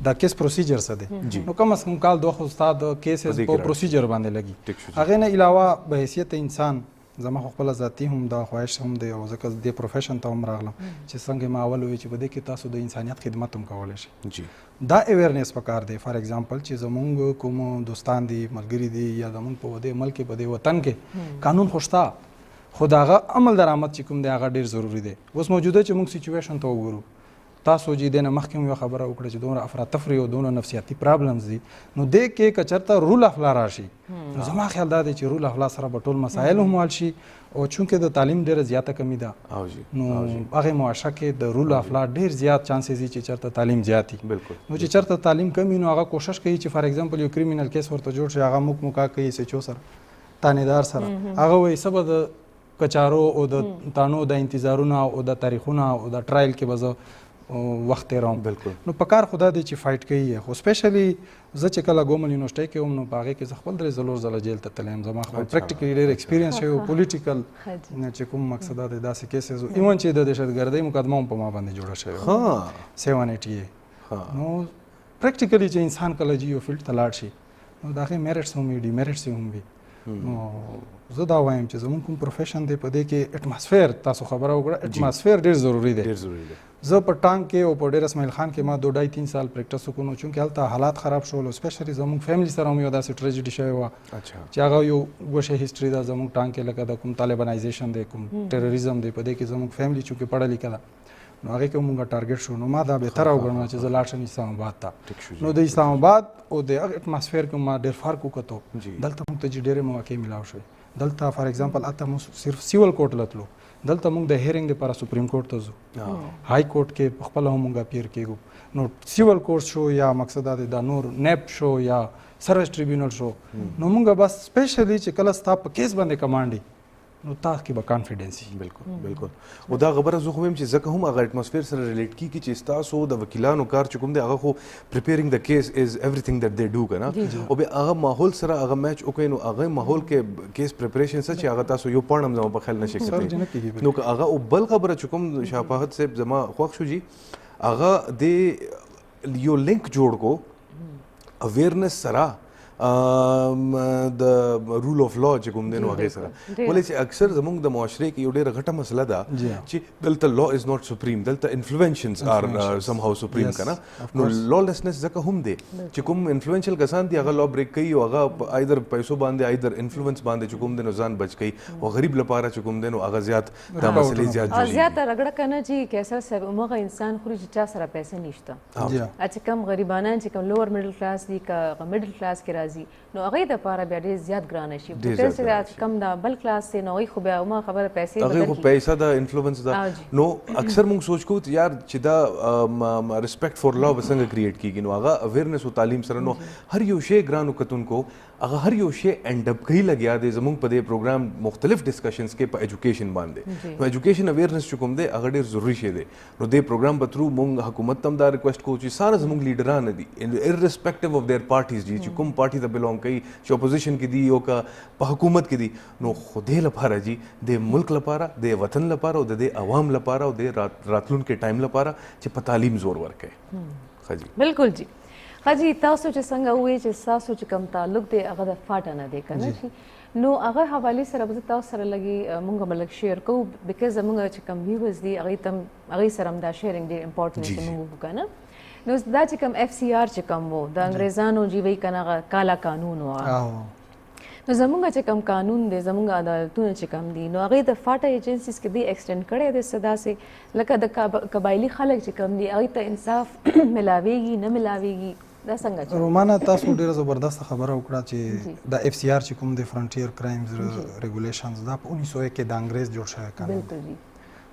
دا کیس پروسیجر څه دی نو کم از کم کال 2 خو ستا د کیسز په پروسیجر باندې لګي. هغې نه علاوه به حیثیت انسان زما خو خپله ذاتي هم دا خواهش هم دی او ځکه دې پروفیشن ته هم راغلم چې څنګه ما اول وویل چې په دې کې تاسو د انسانیت خدمت هم کولی شئ. دا اویرنیس پکار دی فار ایگزامپل چې زمونږ کوم دوستان دي ملګري دي یا زمونږ په دې ملک کې په دې وطن کې قانون خو شته خو د هغه عمل درآمد چې کوم دی هغه ډېر ضروري دی. اوس موجوده چې موږ سچویشن ته وګورو تاسو چې دې نه مخکې مو یوه خبره وکړه چې دومره افراتفري او دومره نفسیاتي پرابلمز دي نو دې کې که چېرته رول اف لا راشي نو زما خیال دا دی چې رول اف لا سره به ټول مسایل هم حل شي او چونکې د تعلیم ډېره زیاته کمی ده نو هغې معاشه کې د رول اف لا ډېر زیات چانسز دي چې چېرته تعلیم زیات وي نو چې چېرته تعلیم کم وي نو هغه کوشش کوي چې فار ایگزامپل یو کریمینل کیس ورته جوړ شي هغه موک موکا کوي سچو سره تانیدار سره هغه وایي څه به د کچارو او د تانو د انتظارونه او د تاریخونه او د ټرایل کې به زه وخت تیروم نو په کار خو دا دی چې فایټ کوي خو سپیشلی زه چې کله ګومل یونیورسټۍ کې وم نو په هغې کې زه خپل 3 ځله جیل ته تللی یم زما خپل پریکټیکلي ډېر ایکسپیرینس شوی و پولیټیکل چې کوم مقصد دا دی داسې کیسز و ایون چې د دهشتګردۍ مقدمه هم په ما باندې جوړه شوې 780 نو پریکټیکلي چې انسان کله چې یو فیلډ ته لاړ شي نو د هغې میرټس هم وي ډیمیرټس هم وي نو زه دا وایم چې زموږ کوم پروفیشن دی په دې کې اټماسفیر تاسو خبره وکړه اټماسفیر ډېر ضروري دی. زه په ټانک کې او په ډېر اسماعیل خان کې ما 2.5-3 سال پریکټس وکړو نو چونکې هلته حالات خراب شول سپیشلی زموږ فیملی سره هم یو داسې ټریجډي شوې وه چې هغه یو وشه هسټري ده زموږ ټانک کې لکه د کوم طالبانایزیشن دی کوم ټیرریزم دی په دې کې زموږ فیملی چونکې پړه لیکه ده نو هغې کې مونږ ټارګټ شو نو ما دا بهتره وګڼله چې زه لاړ شم اسلام آباد ته نو د اسلام آباد او د هغه اټماسفیر کې ما ډېر فرق وکتو دلته مونږ ته چې ډېرې مواقع میلاو شوې دلته فار ایگزامپل هلته مونږ صرف سیول کورټ له تلو دلته مونږ د هیرینګ دپاره سپریم کورټ ته ځو های کورټ کې پخپله هم مونږ اپیر کېږو نو سیول کورټ شو یا مقصد دا دی دا نور نیب شو یا سروس ټریبیونل شو نو مونږ بس سپیشلی چې کله ستا په کیس باندې کمانډ نو تاسو کې به کانفیډنس بالکل او دا خبره زه خو ویم چې ځکه هم هغه اټماسفیر سره ریلیټ کیږي چې تاسو د وکیلانو کار چې کوم دی هغه خو پریپیرینګ د کیس از ایوریثینګ دیٹ دے ډو کنه او به هغه ماحول سره هغه میچ وکړي نو هغه ماحول کې کیس پریپریشن سره چې هغه تاسو یو پړم زما په خیال نشي کېږي نو هغه او بل خبره چې کوم شفاعت صاحب زما خوښ شو جی هغه د یو لینک جوړ کو اویرنس سره د رول اف لا چې کوم دی نو هغې سره ولې چې اکثر زموږ د معاشرې کې یو ډېره غټه مسله ده چې دلته لا از ناٹ سپریم دلته انفلوئنشنز آر سم هاو سپریم که نه نو لالسنس ځکه هم دی چې کوم انفلوئنشل کسان دي هغه لا بریک کوي او هغه ایدر پیسو باندې ایدر انفلوئنس باندې چې کوم دی نو ځان بچ کوي او غریب لپاره چې کوم دی نو هغه زیات دا مسلې زیات جوړېږي زیاته رګړه که نه چې کیسر صاحب همغه انسان خوري چې چا سره پیسې نشته چې کوم غریبانان چې کوم لوور میډل کلاس دي که میډل کلاس کې راځي نو هغې دپاره بیا ډېر زیات ګرانه شي چې کم دا بل کلاس دی نو هغوی خو بیا همغه خبره پیسې هغې خو پیسه ده انفلوئنس ده نو اکثر موږ سوچ کوو یار چې دا ریسپیکټ فور لا به څنګه کریټ کېږي نو هغه اویرنس او تعلیم سره نو هر یو شی ګرانو کتونکو هغه هر یو شی اینډ اپ کوي لګیا دی زموږ په دې پروګرام مختلف ډسکشنز کې په ایجوکیشن باندې نو ایجوکیشن اویرنس چې کوم دی هغه ډېر ضروري شی دی نو دې پروګرام په تھرو موږ حکومت ته هم دا ریکویسټ کوو چې ساره زموږ لیډران دي ارریسپیکټیو اف دیر پارټیز دي چې کوم پارټي ته بلونګ کوي چې اپوزیشن کې دي او که په حکومت کې دي نو خو دې لپاره جی د ملک لپاره د وطن لپاره او د دې عوام لپاره او د راتلونکي ټایم لپاره چې په تعلیم زور ورکړي خجی بالکل جی خجی تاسو چې څنګه وایي چې تاسو چې کوم تعلق دی هغه د فاټه نه دی که نه شي نو هغه حوالې سره به زه تاسو سره لږې موږ به لږ شیر کوو بیکاز زموږ چې کوم ویورز دي هغوی سره هم دا شیرینګ ډېر امپورټنټ دی چې موږ وکړو که نه نو دا چې کوم اف سی آر چې کوم و د انګریزانو چې وایي که نه هغه کالا قانون و نو زموږ چې کوم قانون دی زموږ عدالتونه چې کوم دي نو هغې د فاټه ایجنسیز کې دی ایکسټینډ کړی دی څه داسې لکه د قبایلي خلک چې کوم دي هغوی ته انصاف ملاویږي نه ملاویږي دا څنګه رومانه تاسو ډیره زبردست خبره وکړه چې د اف سی آر چې کوم د فرنټیر کرایمز ریګولیشنز دا په 1901 کې د انګریز جوړ شوی قانون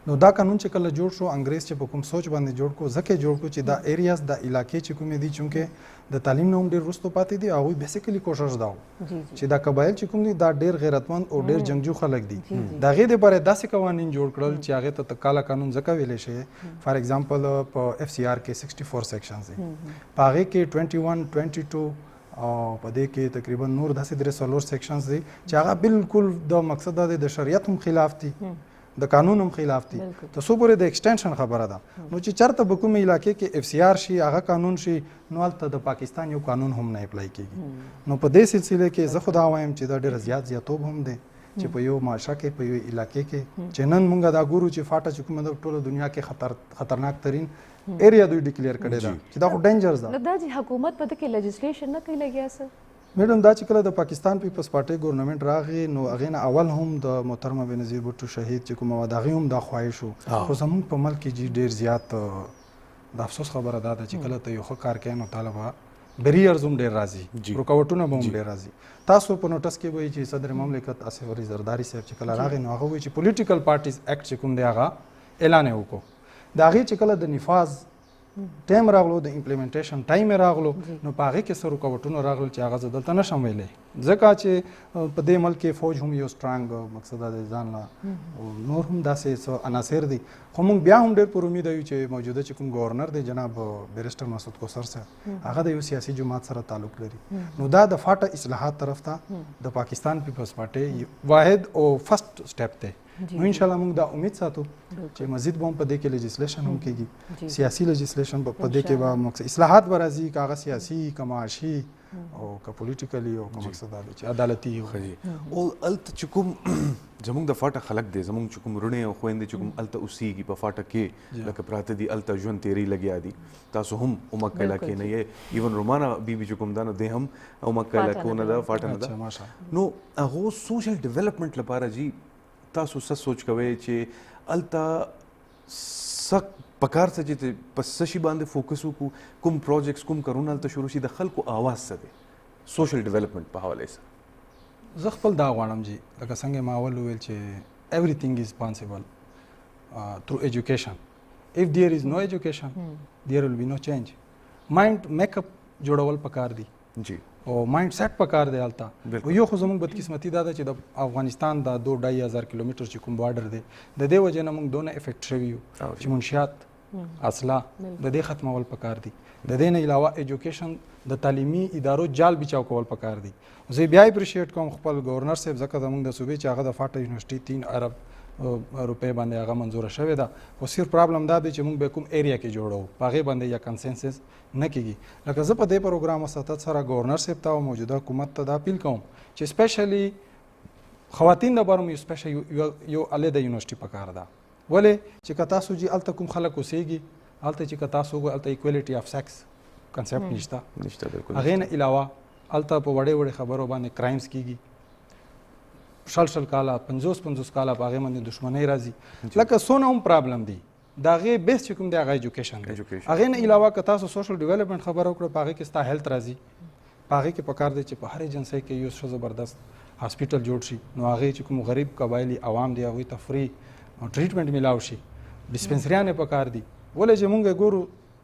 نو دا قانون چې کله جوړ شو انګریز چې په کوم سوچ باندې جوړ کو ځکه جوړ کو چې دا ایریاز د علاقې چې کومې دي چونکې د تعلیم نه هم ډېر وروسته پاتې دي هغوی بیسیکلي کوشش دا و چې دا قبایل چې کوم دي دا ډېر غیرتمند او ډېر جنګجو خلک دي د هغې دپاره داسې قوانین جوړ کړل چې هغې ته کالا قانون ځکه ویلی شوی فار ایگزامپل په اف سی آر کې 64 سیکشنز دي په هغې کې 21 22 او په دې کې تقریبا نور داسې درې څلور سیکشنز دي چې هغه بالکل د مقصد دا دی د شریعت هم خلاف دي د قانون هم خلاف دي ته څو پورې د ایکسټینشن خبره ده نو چې چېرته به کومې علاقې کې اف سی آر شي هغه قانون شي نو هلته د پاکستان یو قانون هم نه اپلای کېږي نو په دې سلسله کې زه خو دا وایم چې دا ډېره زیاتوب هم دی چې په یو معاشره کې په یو علاقې کې چې نن مونږ دا ګورو چې فاټه چې کومه د ټوله دنیا کې خطرناک ترین ایریا دوی ډیکلیئر کړې ده چې دا خو ډینجرز ده دا چې حکومت په دې کې لیجسلیشن نه کوي لګیا څه میډم دا چې کله د پاکستان پیپلز پارټۍ ګورنمنټ راغی نو هغې نه اول هم د محترمه بېنظیر بوټو شهید چې کومه وه د هغې هم دا خواهش و خو زموږ په ملک کې جي ډېر زیات د افسوس خبره دا ده چې کله ته یو ښه کار کوې نو تاله به بیریرز هم ډېر راځي رکاوټونه به هم ډېر راځي تاسو په نوټس کې وایي چې صدر مملکت آصف علي زرداري صاحب چې کله راغی نو هغه وایي چې پولیټیکل پارټیز ایکټ چې کوم دی هغه اعلان یې وکړو د هغې چې کله د نفاذ ټایم راغلو د امپلیمنټیشن ټایم یې راغلو نو په هغې کې څه رکاوټونه راغلل چې هغه زه دلته نشم ویلی ځکه چې په دې ملک کې فوج هم یو سټرانګ مقصد د ځان له نور هم داسې څه عناصر دي خو موږ بیا هم ډېر پر امید یو چې موجوده چې کوم ګورنر دی جناب بیرسټر مسعود کوثر صاحب هغه د یو سیاسي جماعت سره تعلق لري نو دا د فاټه اصلاحات طرف ته د پاکستان پیپلز پارټۍ واحد او فرست سټیپ دی نو انشاءالله موږ دا امید ساتو چې مزید به هم په دې کې لیجسلیشن هم کېږي سیاسي لیجسلیشن په دې کې به مقصد اصلاحات به راځي که هغه سیاسي که معاشي او که پولیټیکلی او که مقصد دا دی چې عدالتي او هلته چې کوم زموږ د فاټه خلک دی زموږ چې کوم رڼې او خویندې چې کوم هلته اوسېږي په فاټه کې لکه پراته دي هلته ژوند تیری لګیا دي تاسو هم عمق علاقې نه یې ایون رومانه بیبي چې کوم دا نه دی هم عمق علاقو نه ده فاټه نه ده نو هغو سوشل ډیولپمنټ لپاره جی تاسو څه سوچ کوئ چې هلته سخت پکار څه چې په څه شي باندې فوکس وکړو کوم پروجیکټس کوم کارونه هلته شروع شي د خلکو آواز څه دی سوشل ډیولپمنټ په حواله سره زه خپل دا غواړم چې لکه څنګه ما اول وویل چې everything is possible through education. If there is no education, there will be no change. Mind makeup جوړول پکار دي جی او مایند سیټ پکار دی هلته یو خو زموږ بدقسمتي دا ده چې د افغانستان دا 2-2.5 کیلومتر چې کوم بارډر دی د دې وجې نه موږ دونه افیکټ شوي یو چې منشیات اصله د دې ختمول پکار دي د دې نه علاوه ایجوکیشن د تعلیمي ادارو جال بچاو کول پکار دي زه بیا اپریشیټ کوم خپل گورنر صاحب ځکه زموږ د صوبې چې هغه د فاټا یونیورسيټي 3 ارب روپے باندې هغه منظوره شوې ده خو صرف پرابلم دا دی چې موږ به کوم ایریا کې جوړو په هغې باندې یا کنسنسس نه کېږي لکه زه په دې پروګرام وساتت سره گورنر صاحب ته او موجوده حکومت ته دا اپیل کوم چې سپیشلی خواتین دپاره مو سپیشل یو علیحده یونیورسټي پکار ده ولې چې که تاسو جي هلته کوم خلک اوسېږي هلته چې که تاسو وګورئ هلته ایکویلیټي اف سیکس کنسپټ نشته هغې نه علاوه هلته په وړې وړې خبرو باندې کرایمز کېږي شل کاله 50 کاله په هغې باندې دښمنۍ راځي لکه څونه هم پرابلم دي د هغې بیس چې کوم دی هغه ایجوکیشن دی هغې نه علاوه که تاسو سوشل ډیولپمنټ خبره وکړه په هغې کې ستا هیلث راځي په هغې کې پکار دی چې په هر ایجنسۍ کې یو ښه زبردست هاسپیټل جوړ شي نو هغې چې کوم غریب قبایلي عوام دی هغوی ته فری ټریټمنټ میلاو شي ډسپنسریانې پکار دي ولې چې مونږ ګورو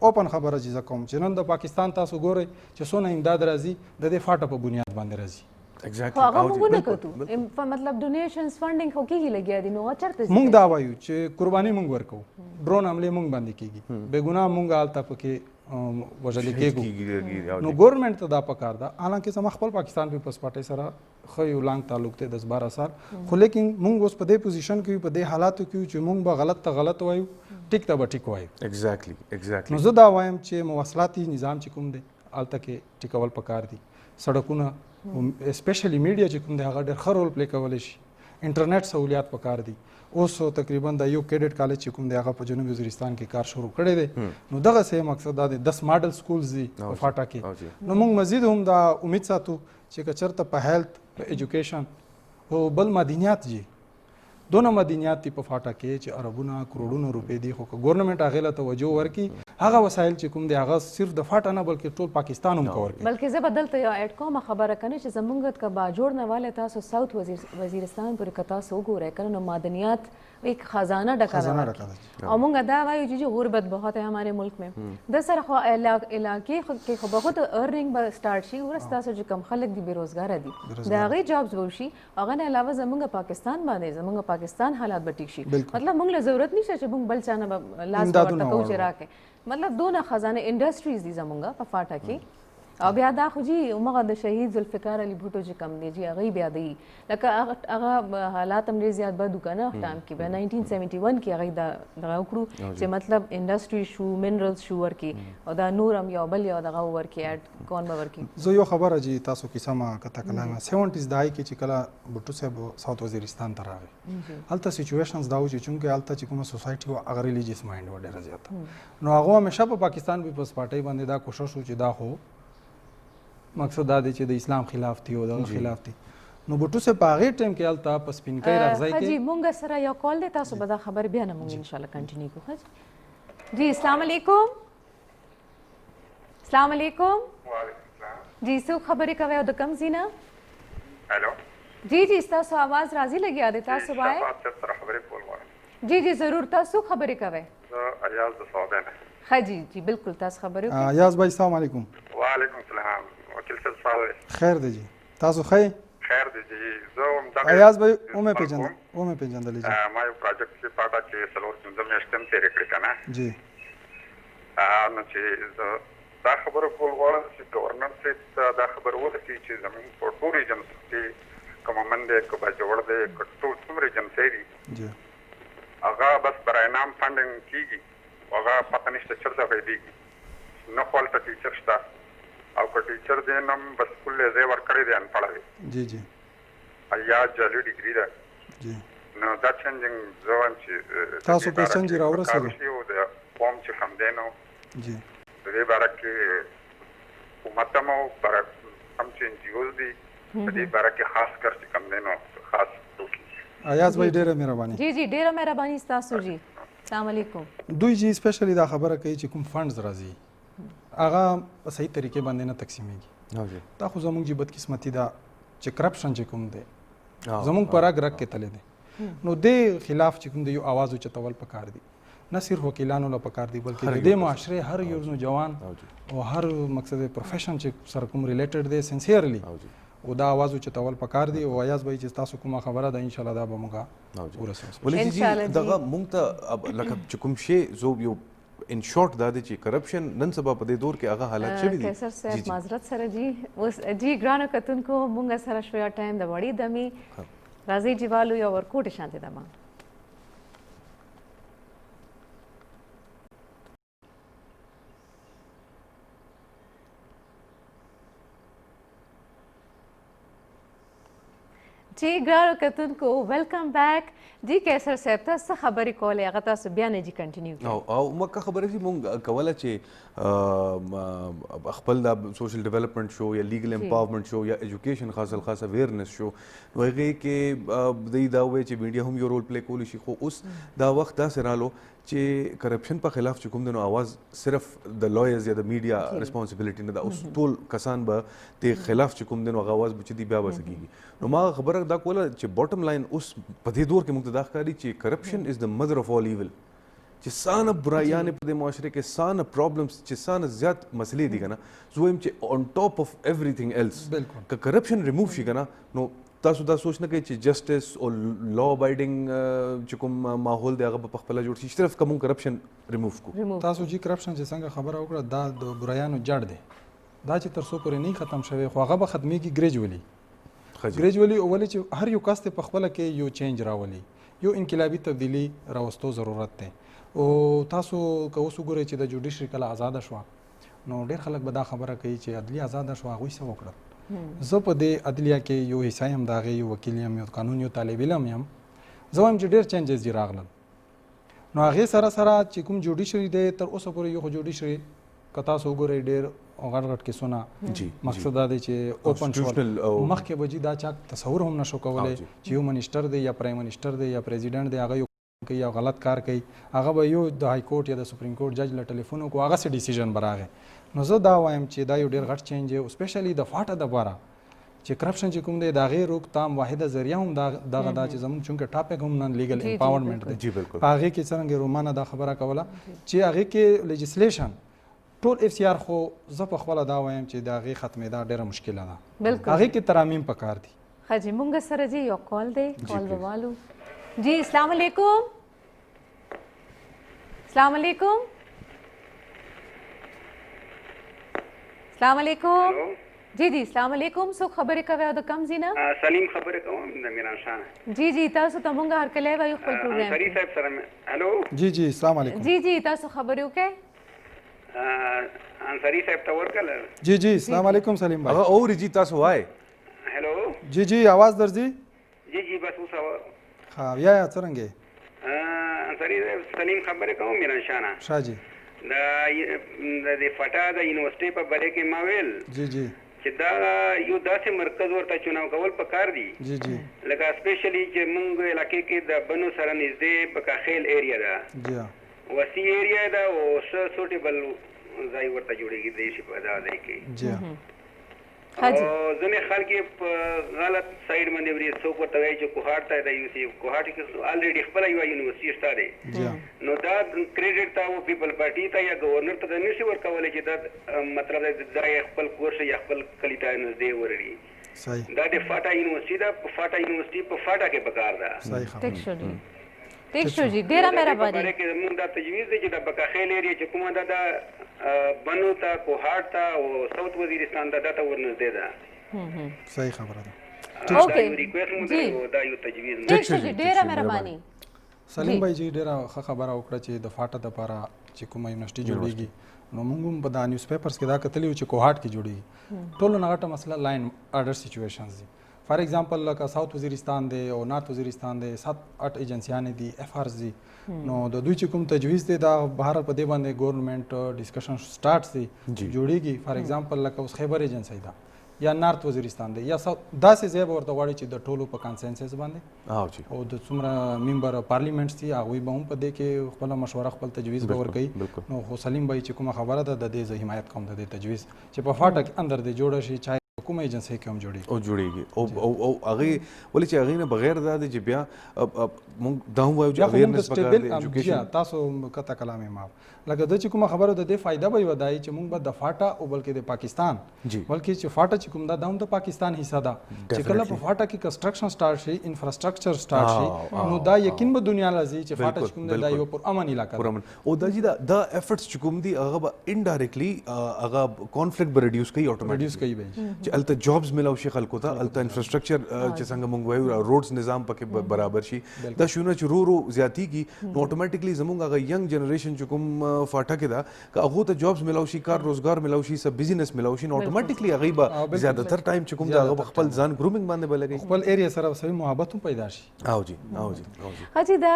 اوپن خبره چې زه کوم چې نن د پاکستان تاسو ګورئ چې څونه امداد راځي د دې فاټه په بنیاد باندې راځي خو هغه موږ نه کوو مطلب ډونیشنز فنډینګ خو کېږي لګیا دي نو چېرته ځي موږ دا وایو چې قرباني موږ ورکوو ډرون حملې موږ باندې کېږي بې ګناه موږ هلته پکې وژلې کېږو نو ګورنمنټ ته دا پکار ده حالانکه زما خپل پاکستان پیپلز پارټۍ سره ښه یو لانګ تعلق دی 10-12 سال خو لیکن موږ اوس په دې پوزیشن کې په دې حالاتو کې چې موږ به غلط ته غلط وایو ټیک ته به ټیک وایو ایگزیکټلی نو زه دا وایم چې مواصلاتي نظام چې کوم دی هلته کې ټیکول پکار دي سړکونه اسپیشلی میډیا چې کوم دی هغه ډېر ښه رول پلی کولی شي انټرنیټ سہولیات پکار دي اوس تقریبا د یو کیډټ کالج چې کوم دی هغه په جنوبي وزیرستان کې کار شروع کړی دی نو دغسې مقصد دا دی 10 ماډل سکولز دي په فاټا کې نو موږ مزید هم دا امید ساتو چې که چېرته په هیلث په ایجوکیشن او بل مدنیات جي دونه مدنیات دي په فاټا کې چې اربونه کروڑونه روپۍ دي خو که ګورنمنټ هغې له توجه ورکړي هغه وسایل چې کوم دی هغه صرف د فاټا نه بلکې ټول پاکستان هم کور کوي بلکې زه به دلته یو ایډ کومه خبره کنه چې زمونږ که باجوړ نه والی تاسو ساوث وزیرستان پورې که تاسو وګورئ کنه نو معدنیات ایک خزانہ ڈکا رہا ہے اور مونږ دا وایو چې غربت بہت ہے ہمارے ملک میں د سره خو علاقې کې خو بہت ارننګ به سٹارټ شي ورسته تاسو چې کم خلک دي بیروزګار دي دا غي جابز وشي هغه نه علاوه زمونږ پاکستان باندې زمونږ پاکستان حالات به ټیک شي مطلب مونږ له ضرورت نشته چې مونږ بل چانه لاس ورته کوو چې راکې مطلب دونه خزانه انډسټریز دي زمونږ په فاټا کې او بیا دا خو جی عمره د شهید ذوالفقار علي بوټو چې کم دی جی هغه بیا دی لکه هغه حالات هم ډېر زیات بد وکړه ټایم کې بیا 1971 کې هغه دغه وکړو چې مطلب انډسټري شو منرالز شو ورکې او دا نور هم یو بل یو دغه ورکې اډ کون به ورکې زه یو خبره جی تاسو کیسه ما کته کلامه 70s دای کې چې کله بوټو صاحب ساوث وزیرستان ته راغی هلته سچویشنز دا و چې چونکه هلته چې کومه سوسایټي و هغه ریلیجیس مایند و ډېره زیاته نو هغه همیشه په پاکستان پیپلز پارټۍ باندې دا کوشش و چې دا خو مقصد دا دی چې د اسلام خلاف دی او دغه خلاف دی نو بوټو صاحب په هغې ټایم کې هلته په سپینکۍ راغځی کې جی مونږ سره یو کال دی تاسو به دا خبر بیا نه مونږ انشاءالله کنټینیو کوو جی السلام علیکم السلام علیکم جی څوک خبرې کوئ او د کوم ځای نه हेलो جی جی ستاسو आवाज راځي لګیا دی تاسو وایئ سره خبرې کول غواړم جی جی ضرور تاسو خبرې کوئ زه ایاز د سعودي نه ښه جی جی بالکل تاسو خبرې وکړئ یاز بھائی السلام علیکم وعلیکم السلام وکیل صاحب صالح خیر دی جی تاسو ښه خیر دی جی زه هم دغه ایاز بھائی اومه پیژندلی جی ما یو پروجیکټ کې پاټا کې څلور پنځه میاشتې هم تېرې کړې که نه جی نو چې زه دا خبره کول غواړم چې ګورنر صاحب ته دا خبره ورسي چې زموږ په ټوریزم کې که مومن دی که باجوړ دی که ټول څومره ایجنسۍ دي جی هغه بس برای نام فنډینګ کېږي هغه پته نشته چېرته پیدېږي نه خو هلته ټیچر شته او که ټیچر دی نو هم بس کل یې ځای ورکړی دی انپړه دی جی جی یا جعلي ډګري ده جی نو دا چینجنګ زه وایم چې تاسو کوېسچن جی راورسېدو او د قوم چې کوم دی نو جی د دې باره کې حکومت هم او هم چې NGOs دي په دې باره کې خاص کر چې کوم دی نو خاص وکړي ایاز بھائی ډېره مهرباني جی جی ډېره مهرباني ستاسو جی السلام علیکم دوی جی سپیشلی دا خبره کوي چې کوم فندز راځي هغه په صحیح طریقې باندې نه تقسیمیږي دا خو زموږ جی بدقسمتي ده چې کرپشن چې کوم دی زموږ په رګ رګ کې تللی دی نو دې خلاف چې کوم دی یو آواز اوچتول پکار دی نه صرف وکیلانو له پکار دی بلکې د دې معاشرې هر یو نوجوان او هر مقصد پروفیشن چې سره کوم ریلیټډ دی سنسیرلی او دا آواز اوچتول پکار دی او ایاز به چې تاسو کومه خبره ده ان شاء الله دا به موږ ورسوو ولې چې دغه مونږ ته لکه چې کوم شی زو یو ان شورت دا دی چې کرپشن نن سبا په دې دور کې هغه حالات شوي دي کیسر صاحب معذرت سره جی اوس جی ګرانو کتونکو مونږ سره شویا ټایم د وړي دمي راځي جیوالو یا ورکوټ شانتي دما جی ګرانو کتونکو ویلکم بیک جی کیسر صاحب تاسو خبرې کولې هغه تاسو بیا نه جی کنټینیو او مکه خبره چې مونږ کوله چې خپل د سوشل ډیولپمنٹ شو یا لیګل امپاورمنٹ شو یا ایجوکیشن خاص اویرنس شو نو هغه کې دوی دا وایي چې میډیا هم یو رول پلی کولی شي خو اوس دا وخت داسې رالو چې کرپشن په خلاف چې کوم دی نو آواز صرف د لایرز یا د میډیا ریسپانسبیلیټي نه ده اوس ټول کسان به د خلاف چې کوم دی نو آواز به چې دی بیا به سکیږي نو ما خبره دا کوله چې باټم لاین اوس په دې دور کې موږ ته دا ښکاري چې کرپشن از د مدر اف آل ایول چې سانه برایانې په دې معاشره کې سانه پرابلمس چې سانه زیات مسلې دي که نه زه وایم چې آن ټاپ اف ایوریثینګ ایلس که کرپشن ریموو شي که نه نو تاسو دا سوچ نه کوئ چې جسټس او لا ابایډینګ چې کوم ماحول دی هغه به پخپله جوړ شي صرف که مونږ کرپشن ریموو کړو تاسو جی کرپشن چې څنګه خبره وکړه دا د برایانو جړ دی دا چې تر څو پورې نه ختم شوی خو هغه به ختمیږي ګریجولي ولې چې هر یو کس ته پخپله کې یو چینج راولي یو انقلابي تبدیلی راوستو ضرورت دی او تاسو که اوس وګورئ چې د جوډیشري کله آزاده شوه نو ډېر خلک به دا خبره کوي چې عدلیه آزاده شوه هغوی څه وکړل زه په دې عدلیه کې یو حصه یم د هغې یو وکیل یم یو قانون یو طالب علم یم زه وایم چې ډېر چینجز دي راغلل نو هغې سره سره چې کوم جوډیشري دی تر اوسه پورې یو خو جوډیشري که تاسو وګورئ ډېر غټ غټ کیسونه مقصد دا دی چې اوپن شول مخکې به جي دا چا تصور هم نشو کولی چې یو منیسټر دی یا پرایم منیسټر دی یا پریزیډنټ دی هغه یو کوي یا غلط کار کوي هغه به یو د های کورټ یا د سپریم کورټ جج له ټلیفون وکړو هغه څه ډیسیژن به راغی نو زه دا وایم چې دا یو ډېر غټ چینج دی سپیشلی د فاټه دپاره چې کرپشن چې کوم دی د هغې روکتام واحده ذریعه هم دغه دا چې زموږ چونکې ټاپک هم نن لیګل امپاورمنټ دی په هغې کې څرنګه رومانه دا خبره کوله چې هغې کې لیجسلیشن ټول اف سی آر خو زه په خپله دا وایم چې د هغې ختمېدا ډېره مشکله ده هغې کې ترامیم پکار دي ښه جي مونږ سره جي یو کال دی کال به والو جی السلام علیکم السلام علیکم السلام علیکم جی جی السلام علیکم څوک خبرې کوي او د کوم ځای نه سلیم خبرې کوم د میران شاه جی جی تاسو ته مونږ هرکلی وایو خپل پروګرام انصاري صاحب سره هلو جی جی السلام علیکم جی جی تاسو خبرې وکړئ انصاري صاحب ته ورکړل جی جی السلام علیکم سلیم بھائی هغه اوري جی تاسو وای هلو جی جی आवाज درځي جی جی بس اوس ها یا څرنګه انصاري سلیم خبرې کوم میران شاه نه شاه جی د فټا د یونیورسيټي په باره کې ما ویل جی جی چې دا یو داسې مرکز ورته چناو کول پکار دي جی جی لکه سپیشلی چې موږ علاقې کې د بنو سره نږدې بکاخیل ایریا ده جی وسی ایریا ده او سوټیبل ځای ورته جوړېږي د شي په دا ځای کې جی او ځینې خلک په غلط سایډ باندې وري څوک ورته وایي چې کوهاټ ته د یو کوهاټ کې الریډي خپل یو یونیورسيټي شته دی نو دا کریډټ ته او پیپل پارټي ته یا گورنر ته نشي ورکولای چې دا مطلب دا خپل کورس یا خپل کلی ته نږدې ورړي صحیح دا د فاټا یونیورسيټي دا فاټا یونیورسيټي په فاټا کې پکار ده صحیح خبره ټیک شو جی ډیره مهرباني کې موږ دا تجویز دی چې د بکاخیل ایریا چې کومه دا بنو ته کوهاټ ته او ساوث وزیرستان ته دته ورنږدې ده صحیح خبره ده اوکې جی دا یو تجویز ټیک شو جی ډیره مهرباني سلیم بھائی جی ډیره ښه خبره وکړه چې د فاټه دپاره چې کومه یونیورسټي جوړېږي نو موږ هم په دا نیوز پیپرز کې دا کتلي وو چې کوهاټ کې جوړېږي ټولو نه غټه مسله لاین آرډر سچویشنز دي فار ایگزامپل لکه ساوث وزیرستان دی او نارت وزیرستان دی 7-8 ایجنسیانې دي اف آرز دي نو د دوی چې کوم تجویز دی دا بهر په دې باندې ګورنمنت ډسکشن سٹارټ دي جوړیږي فار ایگزامپل لکه اوس خیبر ایجنسی ده یا نارت وزیرستان دی یا داسې ځای به ورته غواړي چې د ټولو په کانسنسس باندې او جی او د څومره ممبر پارلیمنټس دي هغوی به هم په دې کې خپله مشوره خپل تجویز به ورکوي نو خو سلیم به چې کومه خبره ده د دې زه حمایت کوم د دې تجویز چې په فاټه کې اندر دې جوړه شي چاهے کومه ایجنسی کې هم جوړیږي او جوړیږي او هغه ولې چې هغه نه بغیر دا چې بیا موږ دا هم وایو چې اویرنس پکار دی ایجوکیشن تاسو کته کلام ما لکه د چې کومه خبره د دې فائدہ به ودای چې موږ به د فاټا او بلکې د پاکستان بلکې چې فاټا چې کوم دا هم د پاکستان حصہ ده چې کله په فاټا کې کنسټرکشن سٹارټ شي انفراستراکچر سٹارټ شي نو دا یقین به دنیا لازم چې فاټا چې کوم دا یو پر امن علاقہ پر امن او دا چې دا افورټس چې کوم دي هغه به انډایرکټلی هغه کانفلیکټ به ریډیوس کوي ریډیوس کوي چې الته جابز ملاو شي خلکو ته الته انفراستراکچر چې څنګه موږ وایو روډز نظام پکې برابر شي دا شونه چې رو زیاتی کی نو اتوماتیکلی زموږ هغه ینګ جنریشن چې کوم فاټا کې دا که هغه ته جابز ملاو شي کار روزګار ملاو شي سب بزنس ملاو شي نو اتوماتیکلی هغه به زیاته تر ټایم چې کوم دا هغه خپل ځان ګرومینګ باندې بلګي خپل ایریا سره سوي محبت هم پیدا شي او جی حاجی دا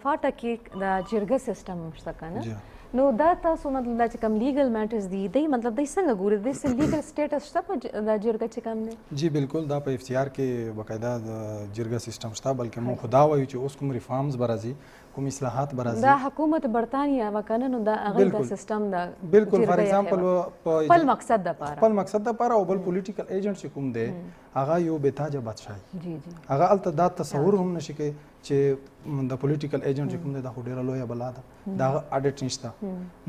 فاټا کې دا جرګه سیستم شته کنه نو دا تاسو مطلب دا چې کوم لیګل میټرز دي دی مطلب د څنګه ګوري د څه لیګل سټیټس شته په دا جرګه چې کوم دی جی بالکل دا په اف سی آر کې باقاعده جرګه سیستم شته بلکې مو خدا وایو چې اوس کوم ریفارمز برازي کوم اصلاحات برازي دا حکومت برتانیا وکنه نو دا هغه د سیستم دا بالکل فار ایگزامپل خپل مقصد د پاره او بل پولیټیکل ایجنټ چې کوم دی هغه یو بتاجه بادشاہي جی هغه الته دا تصور هم نشي کوي چې د پولیټیکل ایجنټ چې کوم دی دا ډیره لویه بلا ده دا اډیټ نشته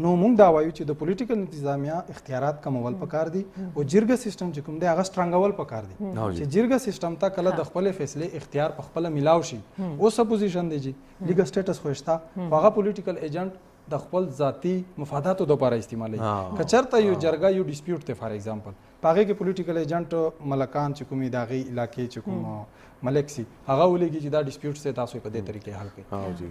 نو موږ دا وایو چې د پولیټیکل انتظامیه اختیارات کمول پکار دي او جرګه سیستم چې کوم دی هغه سټرانګول پکار دي چې جرګه سیستم ته کله د خپل فیصله اختیار په خپل ملاو شي اوس پوزیشن دی جی لیګل سټیټس خوښتا هغه پولیټیکل ایجنټ د خپل ذاتی مفاداتو لپاره استعمالوي کچرته یو جرګه یو ډیسپیوټ ته فار ایگزامپل پاغه کې پولیټیکل ایجنټ ملکان چې کومي داغي علاقې چې کوم ملک سي هغه ولګي چې دا ډیسپیوټ سه تاسو په دې طریقې حل کړئ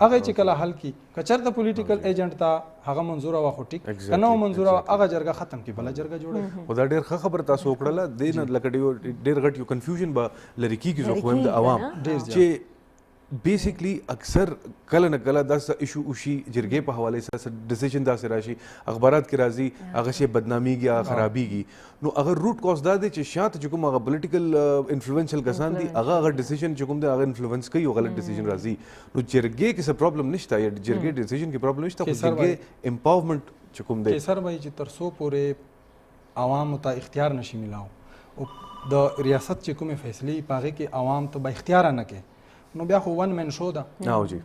هغه چې کله حل کی کچرته پولیټیکل ایجنټ ته هغه منظور وا خو ټیک کنه منظور هغه جرګه ختم کی بل جرګه جوړه او دا ډېر خبر تاسو وکړه د نه لکه ډېر غټ یو کنفیوژن به لری کی زه خو هم د عوام چې بیسیکلی اکثر کله نه کله دا ایشو وشي جرګې په حواله سره ډیسیژن دا سره راشي اخبارات کې راځي هغه شی بدناميږي یا خرابيږي نو اگر روټ کاز دا دی چې شاته چې کوم هغه پولیټیکل انفلوئنشل کسان دي هغه ډیسیژن چې کوم دی هغه انفلوئنس کوي او غلط ډیسیژن راځي نو جرګې کې څه پرابلم نشته یا جرګې ډیسیژن کې پرابلم نشته خو جرګې امپاورمنت چې کوم دی سر وایي چې تر څو پورې عوام ته اختیار نشي ملاو او د ریاست چې کومه فیصله پاغه کې عوام ته به اختیار نه کوي نو بیا خو ون من شو ده او جی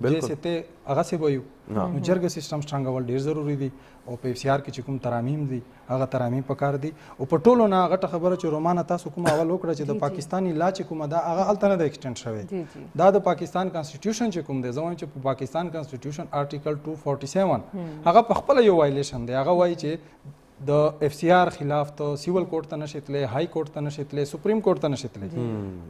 بالکل جیسے ته هغه سی وایو نو جرګه سیستم څنګه ډیر ضروری دي او په اف سی آر کې چې کوم ترامیم دي هغه ترامیم پکار دي او په ټولو نه غټه خبره چې رومانه تاسو کوم اول وکړه چې د پاکستانی لا چې کومه دا هغه الته د ایکسټند شوی دا د پاکستان کانسټیټیوشن چې کوم دی زموږ چې په پاکستان کانسټیټیوشن آرټیکل 247 هغه په خپل یو وایلیشن دی هغه وایي چې د اف سی آر خلاف ته سیول کورټ ته نشیتلې های کورټ ته نشیتلې سپریم کورټ ته نشیتلې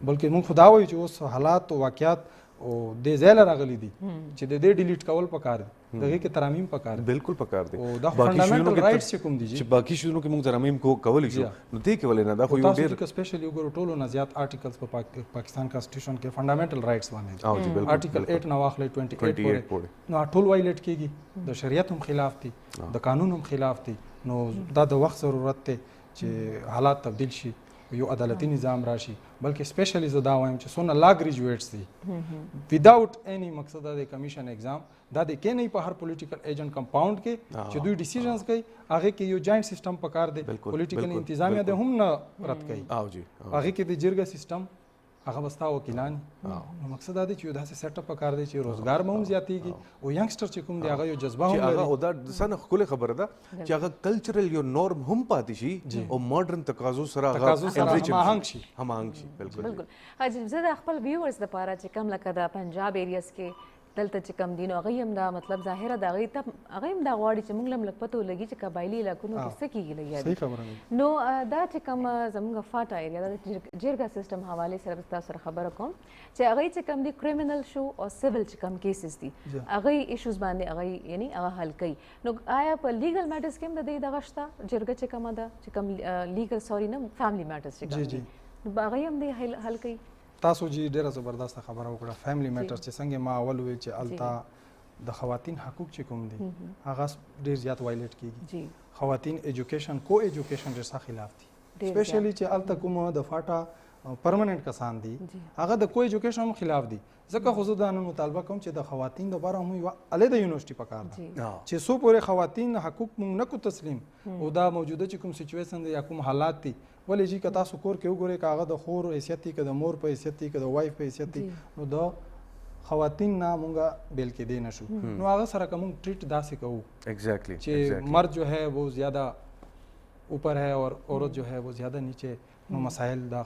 بلکې موږ خدا وایو چې اوس حالات او واقعیات او د زیل راغلي دي چې د دې ډیلیټ کول پکار دي دغه کې ترامیم پکار دي بالکل پکار دي او د فندامنټل رائټس چې کوم دي چې باقي شنو کې موږ ترامیم کولی شو نو دې کې ولې نه دا خو یو ډیر تاسو سپیشلی وګورئ ټولو نه زیات آرټیکلز په پاکستان کانسټیټیوشن کې فندامنټل رائټس باندې آرټیکل 8 نو واخلې 28 پورې نو ټول وایلیټ کیږي د شریعت هم خلاف دي د قانون هم خلاف دي نو دا د وخت ضرورت ته چې حالات تبدیل شي یو عدالتي نظام راشي بلکې سپیشلی زه دا وایم چې څونه لا ګریجویټس دي ویداوټ اني مقصد د کمیشن ایگزام دا د کې نه په هر پولیټیکل ایجنټ کمپاوند کې چې دوی ډیسیژنز کوي هغه کې یو جاینټ سیستم پکار دی پولیټیکل انتظامیه د هم نه رد کوي هغه کې د جرګه سیستم هغه بستا وکیلان نو مقصد دا دی چې داسې سیټ اپ پکار دی چې روزګار به هم زیاتیږي او ینګسټر چې کوم دی هغه یو جذبه هم لري او دا سنه خپل خبره ده چې هغه کلچرل یو نورم هم پاتې شي او ماډرن تقاضو سره هماهنګ شي بالکل حاجی زه د خپل ویورز لپاره چې کوم لکه د پنجاب ایریاز کې دلته چې کم دین او هغه هم دا مطلب ظاهره دا هغه هم دا غواړي چې موږ لم لګ پته ولګي چې قبایلی علاقونو کې څه کیږي لګي نو دا چې کوم زموږ فاټا ایریا د جرګه سیستم حواله سره تاسو سره خبره کوم چې هغه چې کوم دي کریمینل شو او سیویل چې کوم کیسز دي هغه ایشوز باندې هغه یعنی هغه حل کوي نو آیا په لیګل میټرز کې هم د دې دغه شته جرګه چې کوم ده چې کوم لیګل سوري نه فیملی میټرز چې کوم نو هغه هم دې حل کوي تاسو جی ډیره زبردست خبره وکړه فیملی میټر چې څنګه ما اول وی چې التا د خواتین حقوق چې کوم دي هغه ډیر زیات وایلیټ کیږي خواتین ایجوکیشن کو ایجوکیشن ډیر څه خلاف دي سپیشلی چې الته کوم د فاټا پرمننٹ کسان دي هغه د کو ایجوکیشن هم خلاف دي ځکه خو زه دا نن مطالبه کوم چې د خواتین لپاره هم یو علیحده یونیورسيټي پکار ده چې څو پورې خواتین حقوق مونږ نه کو تسلیم او دا موجوده چې کوم سچویشن دی یا کوم حالات دي ولې چې کتا سو کور کې وګورئ کاغه د خور حیثیت دی که د مور په حیثیت دی که د وایف په حیثیت دی نو د خواتین نه مونږه بیل کې دی نشو نو هغه سره کوم ټریټ داسې کوو ایگزیکٹلی چې مرد جو ہے وہ زیادہ اوپر ہے اور عورت جو ہے وہ زیادہ نیچے نو مسائل دا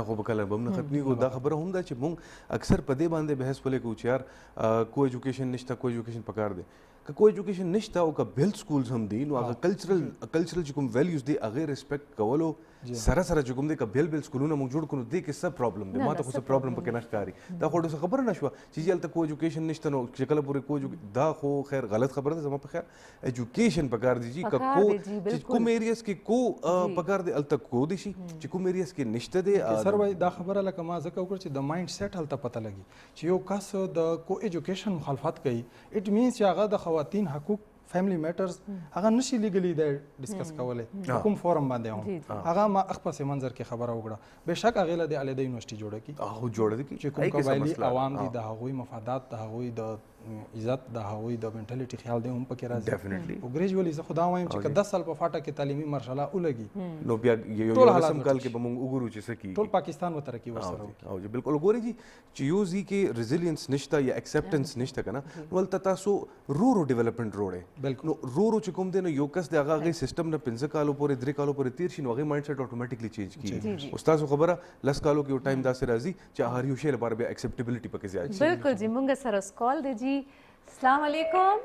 خو بکله بم نه ختمي کو دا خبره هم ده چې مونږ اکثر په دې باندې بحث ولې کوو چې یار کو ایجوکیشن نشته کو ایجوکیشن پکار دی که کو ایجوکیشن نشته او که بیل سکولز هم دي نو هغه کلچرل چې کوم ویلیوز دي هغه ریسپیکټ کولو سره سره چې کوم دي که بیل سکولونه موږ جوړ کړو دې کې څه پرابلم دی ماته خو څه پرابلم پکې نه ښکاري دا خو څه خبره نشوه چې هلته کو ایجوکیشن نشته نو چې کله پورې کو دا خو خیر غلط خبره ده زما په خیر ایجوکیشن پکار دی چې کو کوم ایریاز کې کو پکار دی الته کو دي شي چې کوم ایریاز کې نشته دی سر وای دا خبره لکه ما ځکه وکړ چې د مایند سیټ هلته پته لګي چې یو کس د کو ایجوکیشن مخالفت کوي اټ مینز چې هغه د خواتین حقوق فیملی میټرز هغه نشي لیګلی د ډیسکس کولای کوم فورم باندې هم هغه ما اخپس منظر کې خبره وکړه بهشک هغه له علیحده یونیورسيټي جوړه کی هغه جوړه کی چې کوم قبایلی عوام دي د هغوی مفادات د هغوی د عزت د هغوی د منټالیټي خیال دی هم پکې راځي ډیفینیټلی او ګریجوالي زه خدا وایم چې 10 سال په فاټا کې تعلیمي مرحله ولګي نو بیا یو رسم کال کې به موږ وګورو چې څه کی ټول پاکستان و ترقی ورسره او جی بالکل ګوري جی چې یو زی کې ریزیلینس نشته یا اکسپټنس نشته کنه ولته تاسو رو ډیولپمنٹ روړې بالکل نو رو چې کوم دی نو یو کس د هغه سیستم نه 15 کالو پورې 3 کالو پورې تیر شي نو هغه مایند سیټ اتوماتیکلی چینج کیږي استاد خبره لس کالو کې یو ټایم داسې راځي چې هر یو شی لپاره بیا اکسپټیبিলিټي پکې زیات شي بالکل جی مونږ سره کال دی جی السلام علیکم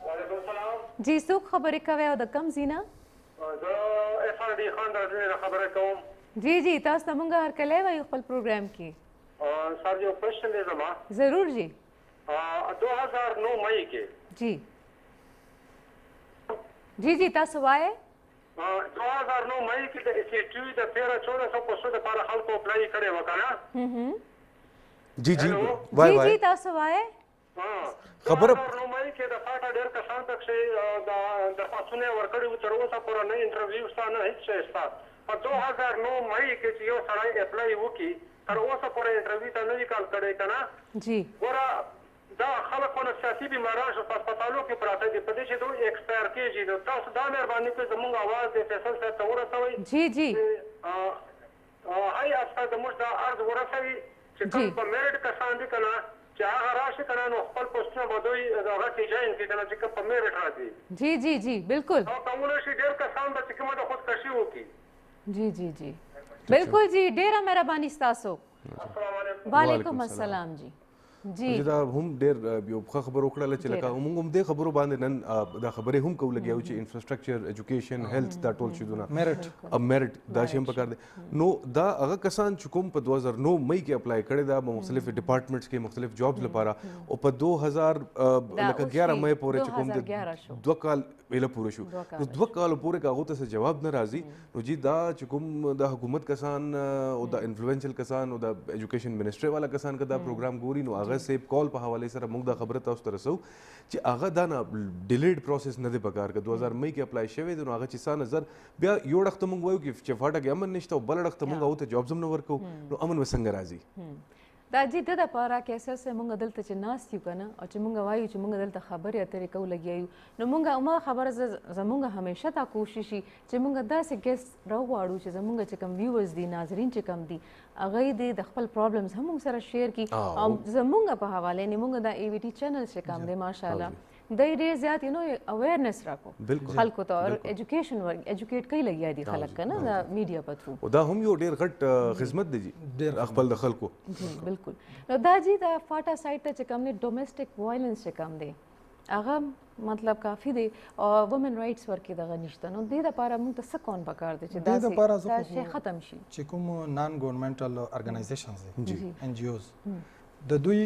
وعلیکم السلام جی څوک خبرې کوي او د کم زینا زه افاندي خان درته خبره کوم جی جی تاسو ته مونږ هر کله وایو خپل پروګرام کې سر یو کوېشن دی زما ضرور جی 2009 مئی کې جی جی جی تاسو وایي 2009 مئی کې د SAT د 13-1400 پوسټو لپاره خلکو اپلای کړي وکړه جی جی وای وای جی تاسو وایي خبره 2009 مئی کې د فاټا ډېر کسان تک چې د پاسونه ورکړي تر اوسه پورې نه انټرویو ستانه هیڅ شي ستا په 2009 مئی کې چې یو سړی اپلای وکړي تر اوسه پورې انټرویو ته نه دی کال کړی کنه جی ورا دا خلکونه سیاسي بیماران شو په هسپتالو کې پراته دي په دې چې دوی ایکسپایر کېږي نو تاسو دا مهرباني کوئ زموږ اواز د فیصل صاحب ته ورسوئ جی جی هاي استاد موږ دا عرض ورسوي چې کوم په میرټ کسان دي کنه چې هغه راشي کنه نو خپل پوسټونه به دوی هغه کې جاین کې کنه چې کوم په میرټ راځي جی جی جی بالکل او کومه شي ډېر کسان به چې کومه د خودکشي وکړي جی جی جی بالکل جی ډېره مهرباني ستاسو السلام علیکم وعلیکم السلام جی جی دا هم ډېر یو ښه خبر وکړله چې لکه موږ هم دې خبرو باندې نن دا خبرې هم کوو لګیا چې انفراستراکچر ایجوکیشن هیلث دا ټول شیدونه میرټ دا شی هم پکار دی نو دا هغه کسان چې کوم په 2009 مئی کې اپلای کړی دا مختلف ډپارټمنټس کې مختلف جابز لپاره او په 2011 مئی پورې چې کوم د 2 کال ویله پوره شو نو 2 کال پورې هغه ته جواب نه راځي نو جی دا چې کوم د حکومت کسان او د انفلوئنشل کسان او د ایجوکیشن منسټري والا کسان کا دا پروګرام ګوري نو هغه سیب کال په حواله سره موږ دا خبره تاسو ته رسو چې هغه دا نه ډیلیډ پروسس نه دی پکار که 2000 مئی کې اپلای شوی دی نو هغه چې سا نظر بیا یو وخت موږ وایو چې فاټا کې امن نشته او بل وخت موږ او ته جابز هم نه ورکو نو امن وسنګ راځي دا جی د لپاره کیسه سه مونږ دلته چې ناست یو کنه او چې مونږ وایو چې مونږ دلته خبرې اترې کوو لګیایو نو مونږ ما خبره زمونږ همیشه تا کوشش چې مونږ داسې ګیسټ راوړو چې زمونږ چې کم ویورز دي ناظرین چې کم دي هغه دې د خپل پرابلمز هم سره شیر کی او زمونږ په حواله نه مونږ د ای وی ټی چینل چې کم دی ماشاءالله د ډېر زیات اویرنس راکو خلکو ته او ایجوکیشن ایجوکیټ کوي لګیا دي خلک کنه د میډیا په تھرو او دا هم یو ډېر غټ خدمت دی ډېر خپل د خلکو جی بالکل نو دا جی د فاټا سایت ته چې کم نه ډومېسټک وایلنس چې کم دی هغه مطلب کافی دی او وومن رائټس ورکې دغه نشته نو دې لپاره موږ ته څه کون پکار دي چې دا شی ختم شي چې کوم نان ګورنمنټل ارګنایزیشنز دي ان جی اوز د دوی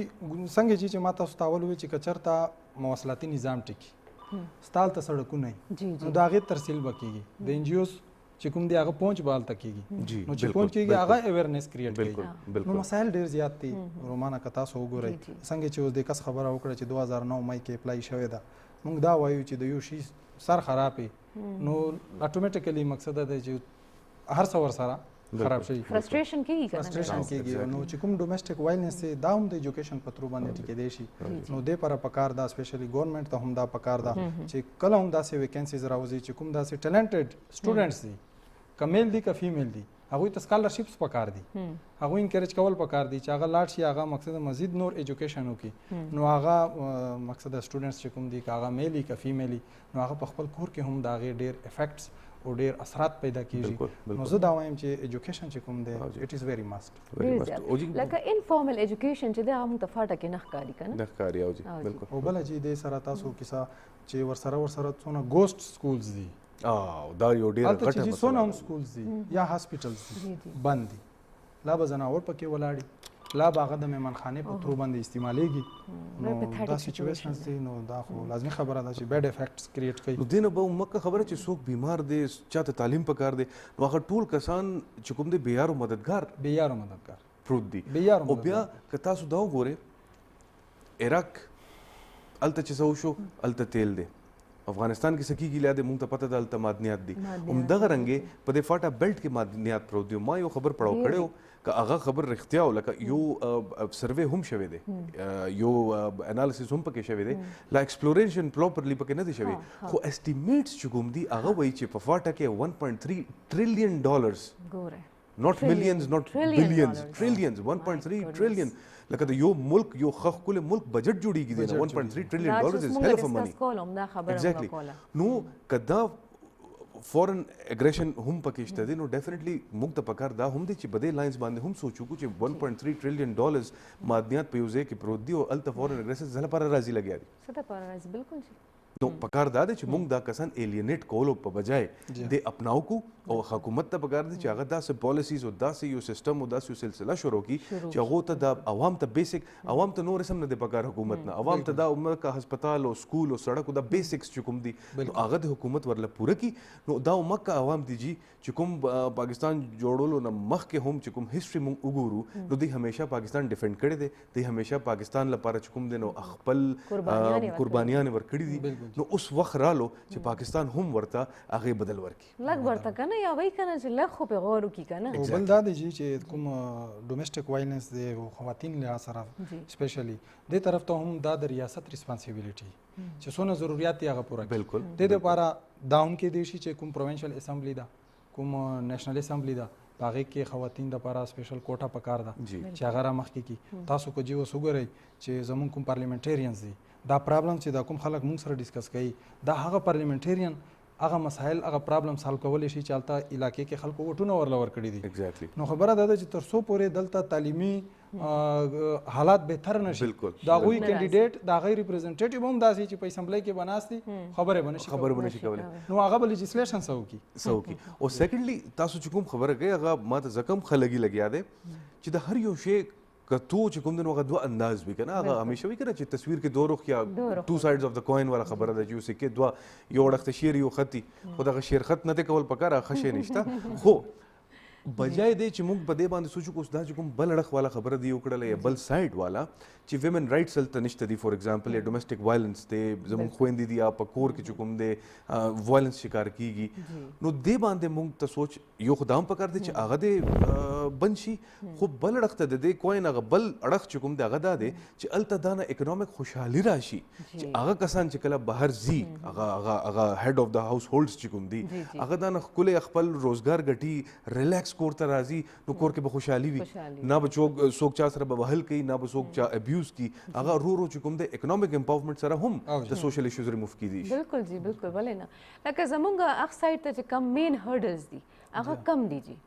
څنګه چې ما تاسو ته اول وی چې کچرتا مواصلاتي نظام ټکی ستال ته سړکونه نو دا غي ترسیل وکيږي د ان جی اوز چې کوم دی هغه پਹੁੰਚ بال تکیږي نو چې پਹੁੰਚ کیږي هغه اویرنس کریټ کوي نو مسائل ډیر زیات دي رومانه کتا سو وګورئ څنګه چې اوس د کس خبره وکړه چې 2009 مئی کې اپلای شوې ده موږ دا وایو چې د یو شی سر خرابې نو اتوماتیکلی مقصد ده چې هر څه ورسره خراب شي فرستریشن کیږي کنه فرستریشن کېږي نو چې کوم ډومېسټک وایلنس دی دا هم د ایجوکیشن په تھرو باندې ټیکېدی شي نو دې لپاره پکار ده سپیشلی ګورنمنټ ته هم دا پکار ده چې کله هم داسې ویکینسیز راوځي چې کوم داسې ټیلنټډ سټوډنټس دي که میل دي که فیمیل دي هغوی ته سکالرشپس پکار دي هغوی انکریج کول پکار دي چې هغه لاړ شي هغه مقصد مزید نور ایجوکیشن وکړي نو هغه مقصد سټوډنټس چې کوم دي که هغه میل که فیمیل نو هغه په خپل کور کې هم د هغې ډېر افیکټس او ډېر اثرات پیدا کیږي نو زه دا وایم چې ایجوکیشن چې کوم دی اټ از ویری ماست لکه انفارمل ایجوکیشن چې دا موږ ته فاټه کې نه ښکاري کنه نه ښکاري او جی بالکل او بل چې دې سره تاسو کیسه چې ورسره څونه ګوسټ سکولز دي دا یو ډېر هلته چې څونه هم سکولز دي یا هاسپیټلز دي بند دي لا به زناور پکې ولاړي لا به هغه د مهمانخانې په تھرو باندې استعمالیږي نو دا سچویشنز دي نو دا خو لازمي خبره ده چې بیډ افیکټس کریټ کوي نو دینه به مکه خبره چې څوک بیمار دی چاته تعلیم پکار دی نو هغه ټول کسان چې کوم دی بیارو مددگار پروت دي او بیا که تاسو دا وګورئ عراق الته چې څه وشو الته تیل دی افغانستان کې سکیږي لا د مونږ ته پته ده الته معدنیات دي همدغه رنګې په دې فاټا بیلټ کې معدنیات پروت دي ما یو خبر پړاو کړی که هغه خبر رښتیا و لکه یو سروې هم شوی دی یو انالیسس هم پکې شوی دی لا ایکسپلوریشن پراپرلی پکې نه دی شوی خو اسټیمیټس چې کوم دي هغه وایي چې په فاټا کې $1.3 trillion ګوره not millions not billions trillions 1.3 trillion لکه د یو ملک یو خخ ملک بجټ جوړیږي دی $1.3 trillion is hell of a money exactly نو کدا فورن اګریشن هم پکې شته دي نو ډیفینیټلی موږ ته پکار دا هم دي چې بدې لاینز باندې هم سوچو چې $1.3 trillion معدنیات په یو ځای کې پروت دي او الته فورن اګریشن ځله پر راځي لګیا دي څه پر راځي بالکل نو پکار دا دی چې موږ دا کسان ایلینیټ کولو په بجای د اپناو کو او حکومت ته پکار دی چې هغه داسې پالیسیز او داسې یو سیستم او داسې یو سلسله شروع کړي چې هغو ته د عوام ته بیسک عوام ته نور هم نه دی پکار حکومت نه عوام ته دا عمر کا هسپتال او سکول او سړک او دا بیسکس چې کوم دي نو هغه د حکومت ورله پوره کړي نو دا مکه عوام دي چې کوم پاکستان جوړولو نه مخکې هم چې کوم هیستوري موږ وګورو نو دوی همیشه پاکستان ډیفینډ کړی دی دوی همیشه پاکستان لپاره چې کوم دی نو خپل قربانیان ورکړي دي نو اوس وخت رالو چې پاکستان هم ورته هغه بدل ورکړي لږ ورته کنه یا وای کنه چې لږ خو په غور وکړي کنه او بل دا دی چې کوم ډومېسټک وایلنس دی او خواتین له سره سپیشلی د طرف ته هم دا د ریاست ریسپانسیبিলিټي چې څونه ضرورت یې هغه پوره بالکل د دې لپاره داون کې دی چې کوم پروینشل اسمبلی دا کوم نېشنل اسمبلی دا هغه کې خواتین د لپاره سپیشل کوټه پکار ده چې هغه را مخکې کی تاسو کو جیو وګورئ چې زمون کوم پارلیمنټریانز دي دا پرابلم چې دا کوم خلک مونږ سره ډیسکس کوي دا هغه پارلیمنټریان هغه مسایل هغه پرابلم سالو کولای شي چې الته علاقې کې خلکو وټونه ورلور کړی دي ایگزیکټلی نو خبره ده چې تر څو پورې دلته تعلیمي حالات بهتر نشي دا غوي کینډیډیټ دا غیر ریپرزنټیټیو هم داسي چې په اسمبلی کې بناستي خبره بنشي کولای نو هغه به لیجسلیشن سو کی او سیکنډلی تاسو چې کوم خبره کوي هغه ماته زکم خلګي لګیا دي چې د هر یو شی کتو چې کوم دنو هغه دوه انداز وي کنه هغه همیشه وي کنه چې تصویر کې دوه رخ یا ټو سایډز اف د کوین والا خبره ده چې اوسې کې دوه یو وړخت شیر یو خطي خو دغه شیر خط نه کول پکاره خشه نشته خو بجای دی چې موږ په دې باندې سوچو کوس دا چې کوم بل اړخ والا خبره دی وکړله یا بل سایډ والا چې ویمن رائټس هلته نشته دي فور ایگزامپل یا ډومېسټک وایلنس دی زموږ خویندې دي یا په کور کې چې کوم دی وایلنس شکار کیږي نو دې باندې موږ ته سوچ یو خو دا هم پکار دی چې هغه دی بند شي خو بل اړخ ته د دې کوین هغه بل اړخ چې کوم دی هغه دا دی چې هلته دا نه اکنامک خوشحالي راشي چې هغه کسان چې کله بهر ځي هغه هیډ اف د هاوس هولډز چې کوم دي هغه دا نه ښکلی خپل روزګار ګټي ریلیکس کور ته راځي نو کور کې به خوشحالي وي نه به څوک چا سره به وهل کوي نه به څوک چا ابیوز کی هغه رو چې کوم د اکنامک امپاورمنټ سره هم د سوشل ایشوز ریموف کیدي بالکل جی بالکل ولې نه لکه زمونږ اخ سایډ ته چې کم مین هرډلز دي هغه کم دي جی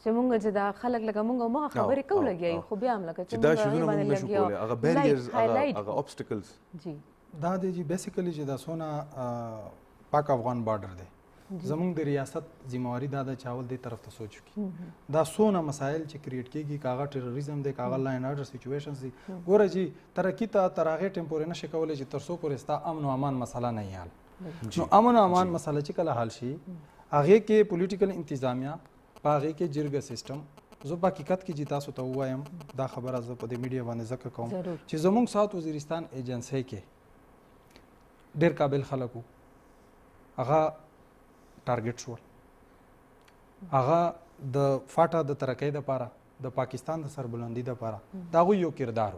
چې مونږ چې دا خلک لکه مونږ خبرې کوو لګیایي خو بیا هم لکه چې دا شوزونه مونږ نشو کولی هغه بیریرز هغه obstacles جی دا دی جی بیسیکلی چې دا سونه پاک افغان بارډر دی زمونږ د ریاست ذمہواری دا د چاول دی طرف ته سوچ کی دا سونه مسایل چې کریټ کیږي کاغه ټیرریزم دی کاغه لاین اورډر سچويشنز دي ګوره جی ترقی ته تراغه ټیمپوري نشي کولای چې تر څو پورې ستا امن او امان مسله نه حل نو امن او امان مسله چې کله حل شي هغه کې پولیټیکل انتظامیه پاغه کې جرګه سیستم زه په حقیقت کې جی تاسو ته وایم دا خبره زه په دې میډیا باندې ذکر کوم چې زمونږ ساوث وزیرستان ایجنسی کې ډېر قابل خلکو هغه ټارګټ شول هغه د فاټا د ترقۍ دپاره د پاکستان د سربلندي دپاره د هغوی یو کردار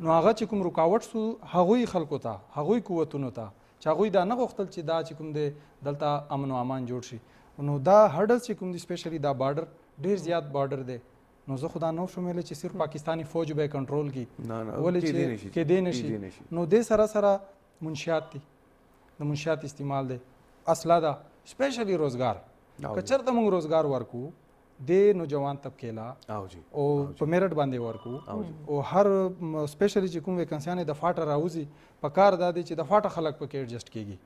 نو هغه چې کوم رکاوټ سو هغوی خلکو ته هغوی قوتونو ته چې هغوی دا نه غوښتل چې دا چې کوم دی دلته امن و امان جوړ شي نو دا هډل چې کوم دی سپیشلی دا بارډر ډیر زیات بارډر دی نو زه خدا نو شم ویلی چې صرف پاکستانی فوج به کنټرول کی ولې چې کېدی نشي نو دې سره سره منشیات دي د منشیات استعمال دی اصله ده سپیشلی روزګار که چېرته موږ روزګار ورکو د نوجوان طبقې لا او په میرټ باندې ورکو او هر سپیشلی چې کوم ویکنسیانې د فاټه راوځي په کار دا دی چې د فاټه خلک پکې ایډجسټ کیږي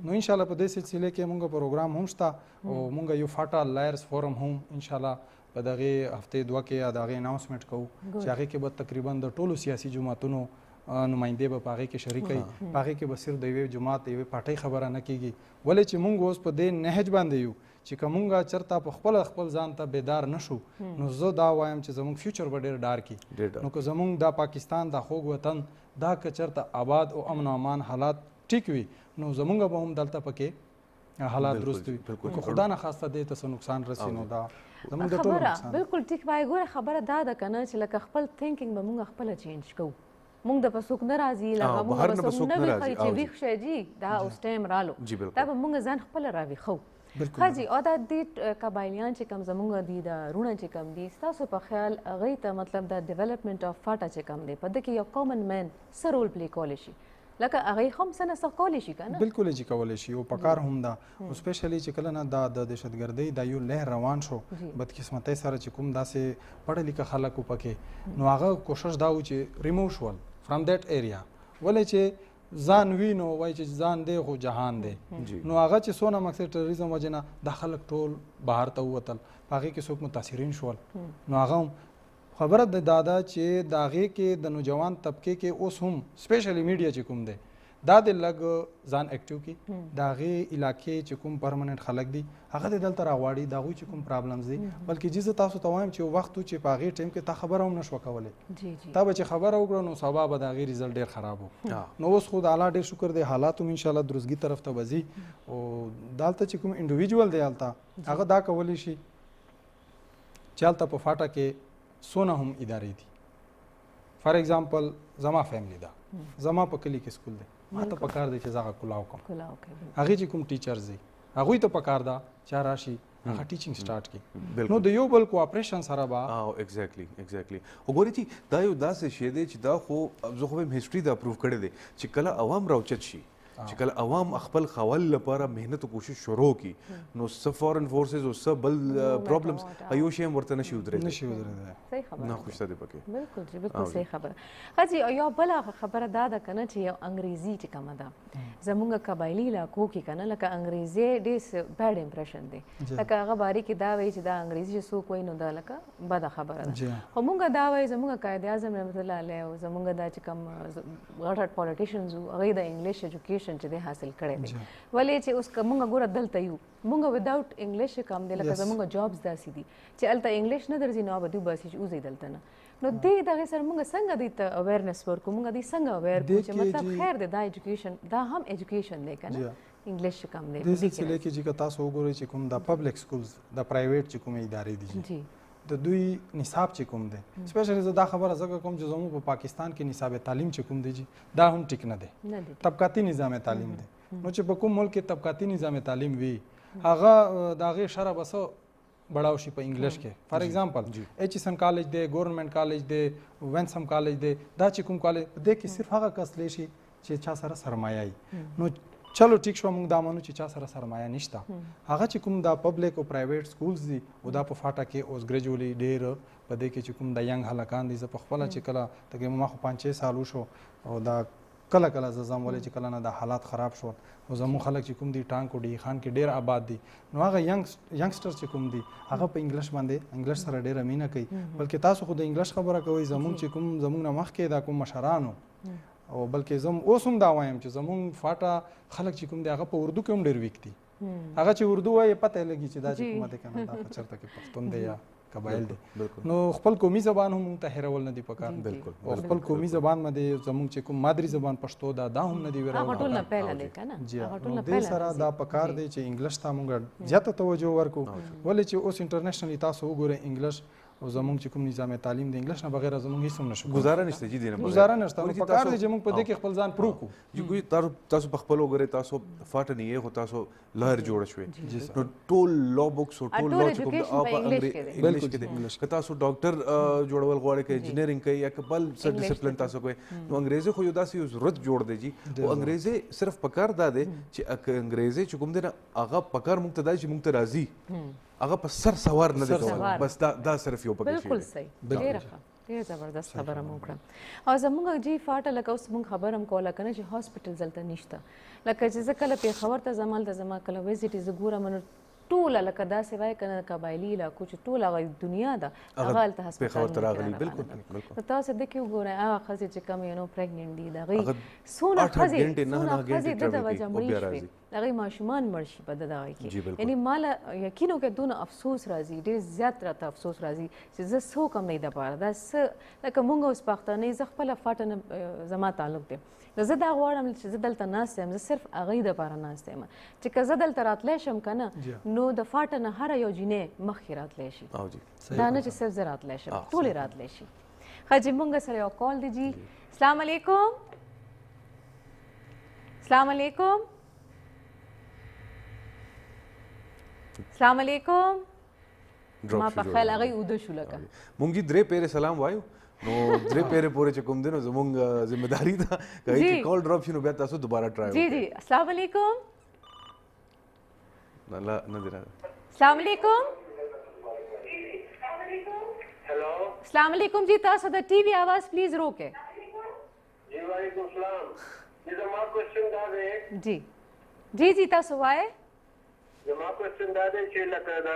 نو ان شاء الله په دې سلسله کې موږ پروګرام هم شته او موږ یو فاټا لایرز فورم هم ان شاء الله په دغه هفته دوه کې د هغې اناونسمنټ کوو چې هغې کې به تقریبا د ټولو سیاسي جماعتونو نمایندې به په هغې کې شریک وي په هغې کې به صرف د یوې جماعت د یوې پارټۍ خبره نه کېږي ولې چې موږ اوس په دې نهج باندې یو چې که موږ چېرته په خپل ځان ته بیدار نه شو نو زه دا وایم چې زموږ فیوچر به ډېر ډار کړي نو که زموږ دا پاکستان دا خوږ وطن دا که چېرته آباد او امن و امان حالات ټیک وي نو زموږ به هم دلته پکې حالات درست وي که خدا نه خواسته دې ته څه نقصان رسي نو دا زموږ د ټولو نقصان بالکل ټیک وایي ګوره خبره دا ده که نه چې لکه خپل تھنکینګ به موږ خپله چینج کوو موږ د په څوک نه راځي لکه موږ به څوک نه وي چې ویښ شی جي دا اوس ټایم رالو دا به موږ ځان خپله راویښو حاجي او دا دې قبایلیان چې کوم زموږ دي د رونه چې کوم دي ستاسو په خیال هغوی ته مطلب د ډیولپمنټ اف فاټا چې کوم دی په ده کې یو کامن مین څه رول پلی کولی شي لکه هغوی هم څه نه څه کولی شي که نه بالکل چې کولی شي او په کار هم ده او سپیشلی چې کله نه دا د دهشتګردۍ دا یو لهر روان شو بدقسمتۍ سره چې کوم داسې پړه لیکه خلک و پکې نو هغه کوشش دا و چې ریموو شول فرام دیټ ایریا ولې چې ځان وي نو وایي چې ځان دی خو جهان دی نو هغه چې څونه مقصد ټرریزم وجې نه دا خلک ټول بهر ته ووتل په هغې کې څوک متاثرین شول نو هغه هم خبره د دادا چې د هغې کې د نوجوان طبقې کې اوس هم سپیشلی میډیا چې کوم دی دا د لږ ځان اکټیو کړي د هغې علاقې چې کوم پرمننټ خلک دي هغه د دلته راغواړي د هغوی چې کوم پرابلمز دي بلکې چې زه تاسو ته وایم چې یو وخت و چې په هغې ټایم کې تا خبره هم نه شوه کولی تا به چې خبره وکړه نو سبا به د هغې ریزلټ ډېر خراب و نو اوس خو د الله ډېر شکر دی حالات هم انشاءالله درستګي طرف ته به ځي او دلته چې کوم انډیویجول دی هلته هغه دا کولی شي چې هلته په فاټا کې څونه هم ادارې دي فار ایگزامپل زما فیملی ده زما په کلي کې سکول دی ما ته پکار دی چې زه هغه کلاو کړم هغې چې کوم ټیچرز دي هغوی ته پکار ده چې راشي هغه ټیچینګ سټارټ کړي نو د یو بل کوآپریشن سره به ایگزیکټلی وګورئ چې دا یو داسې شی دی چې دا خو زه خو هم هسټري دا پروف کړی دی چې کله عوام راوچت شي چې کله عوام خپل خول لپاره مهنت او کوشش شروع کی نو څه فورن فورسز او څه بل پرابلمز ایو شی هم ورته نشي ودرېدلی صحیح خبره نه خوشته دی پکې بالکل چې بالکل صحیح خبره حاجي یو بله خبره دا ده که نه چې یو انګریزي چې کومه ده زموږ قبایلي علاقو کې که نه لکه انګریزي ډېر بیډ امپریشن دی لکه هغه باري کې دا وایي چې دا انګریزي چې څوک وایي نو دا لکه بده خبره ده خو موږ دا وایي زموږ قائد اعظم رحمت الله علیه او زموږ دا چې کوم غټ غټ پالیټیشنز وو هغوی د انګلیش ایجوکیشن چې دی حاصل کړی دی ولې چې اوس که موږ ګوره دلته یو موږ وداوټ انګلیش کم دی لکه زموږ جابس داسې دي چې هلته انګلیش نه درځي نو به دوی باسي چې وځئ دلته نه نو دې دغې سره موږ څنګه دوی ته اویرنس ورکړو موږ دوی څنګه اویر کړو چې مطلب خیر دی دا ایجوکیشن دا هم ایجوکیشن دی که نه انګلیش کم دی دې سلسله کې چې که تاسو وګورئ چې کوم د پبلک سکولز د پرایویټ چې کومې ادارې دي د دوی نصاب چې کوم دی سپیشلی زه دا خبره ځکه کوم چې زموږ په پاکستان کې نصاب تعلیم چې کوم دی دا هم ټیک نه دی طبقاتي نظام تعلیم دی نو چې په کوم ملک کې طبقاتي نظام تعلیم وي هغه د هغې شرح به څه بړاو شي په انګلیش کې فار ایگزامپل ایچ کالج دی ګورنمنټ کالج دی وینسم کالج دی دا چې کوم کالج په دې کې صرف هغه کس لی شي چې چا سره سرمایه وي نو چلو ټیک شو موږ دا منو چې چا سره سرمایه نشته هغه چې کوم دا پبلک او پرایویټ سکولز دي او دا په فاټا کې اوس ګریجولی ډېر په دې کې چې کوم د ینګ هلکان دي زه په خپله چې کله تقریبا ما خو 5-6 سال وشو او دا کله کله زه ځم ولې چې کله نه دا حالات خراب شول او زموږ خلک چې کوم دي ټانک او ډي خان کې ډېر آباد دي نو هغه ینګسټر چې کوم دي هغه په انګلیش باندې انګلیش سره ډېره مینه کوي بلکې تاسو خو د انګلیش خبره کوئ زموږ چې کوم زموږ نه مخکې دا کوم مشرانو او بلکې زم اوس هم دا وایم چې زموږ فاټا خلک چې کوم دی هغه په اردو کې هم ډېر ویک دي هغه چې اردو وایي پته یې لګي چې دا چې کومه دی که نه دا په چېرته کې پښتون دی یا قبایل دي نو خپل قومي زبان هم موږ ته هېرول نه دي پکار او خپل قومي زبان باندې زموږ چې کوم مادری زبان پښتو دا هم نه دي هغه ټول نه پیل دی کنه جی هغه ټول نو نه دې پیل سره دا پکار دی چې انګلیش ته موږ زیاته توجه ورکو ولې چې اوس انټرنیشنلی تاسو وګورئ انګلیش او زموږ چې کوم نظام تعلیم د انګلیش نه بغیر زموږ هیڅ هم نشو گزاره نشته جی دینه گزاره نشته نو پکار دی چې موږ په دې کې خپل ځان پرو کو جی ګوي تاسو په خپل وګورئ تاسو فاټ نه یې خو تاسو لهر جوړ شوي نو ټول لا بوکس او ټول لا چې کوم د اپ انګلیش کې دی که تاسو ډاکټر جوړول غواړئ که انجینرینګ کوي یا که بل څه ډیسپلین تاسو کوي نو انګریزي خو یو داسې ضرورت جوړ دی جی او انګریزي صرف پکار دا دی چې انګریزي چې کوم دی هغه پکار موږ ته دی چې موږ ته راځي هغه په سر سوار نه دی کول بس دا صرف یو پکې شي بالکل صحیح ډیره ډیره زبردست خبره مو کړه او زموږ جی فاټه لکه اوس موږ خبر هم کوله کنه چې هاسپټل دلته نشته لکه چې زه کله پیښور ته زمال ته زما کله ویزټ ز ګوره من ټوله لکه داسې وای کنه قبایلي علاقو چې ټوله هغه دنیا ده هغه هلته هسپتال پیښور ته راغلي بالکل نو تاسو د کې وګورئ هغه ښځې چې کوم یو نو پریګننټ دي د هغې څونه ښځې د وجه مړې شوې د هغې ماشومان مړ شي په دغه کې یعنی ماله یقین وکړه دونه افسوس راځي ډېر زیات راته افسوس راځي چې زه څوک هم نه دپاره دا څه لکه مونږ اوس پښتانه زه خپله فاټه نه زما تعلق دی نو زه دا غواړم چې زه دلته ناست یم زه صرف هغې دپاره ناست یم چې که زه دلته راتلی شم که نه نو د فاټه نه هره یو جینۍ مخکې راتلی شي دا نه چې صرف زه راتلی شم ټولې راتلی شي ښه جي مونږ سره یو کال دی جي السلام علیکم السلام علیکم السلام علیکم ما په خیال هغې اوده شو لکه مونږ درې پیرې سلام وایو نو درې پیرې پورې چې کوم دی نو زموږ ذمہداري ده که هیڅ کال ډراپ شي نو بیا تاسو دوباره ټرای جی جی السلام علیکم نه دی راغلی السلام علیکم हेलो السلام علیکم جی تاسو د ټي وي आवाज پلیز روکے जी वालेकुम सलाम जी जमा क्वेश्चन दा दे जी जी जी तاسو وای जमा क्वेश्चन दा दे چې لکه دا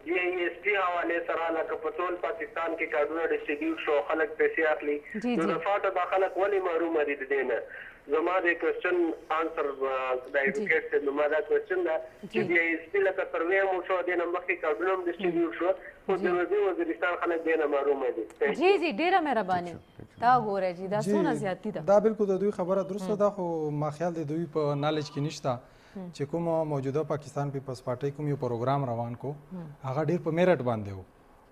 جی ایس ټي حواله سره لکه په ټول پاکستان کې کارډونه ډیسټریبیوټ شو خلک پیسې اخلي نو د فاټه دا خلک ولې محروم دي د دینه زما د کوېسچن آنسر د ایډوکیټ ته نو ما دا کوېسچن دا چې جی ایس ټي لکه سروې مو شو د مخکې کارډونه هم ډیسټریبیوټ شو خو د وزیرستان خلک دینه محروم دي جی جی ډیره مهرباني تا ګوره جی دا څونه زیاتی ده دا بالکل د دوی خبره درسته ده خو ما خیال دی دوی په نالج کې نشته چې کوم موجوده پاکستان پیپلز پارټي کوم یو پروګرام روان کو هغه ډیر په میرټ باندې وو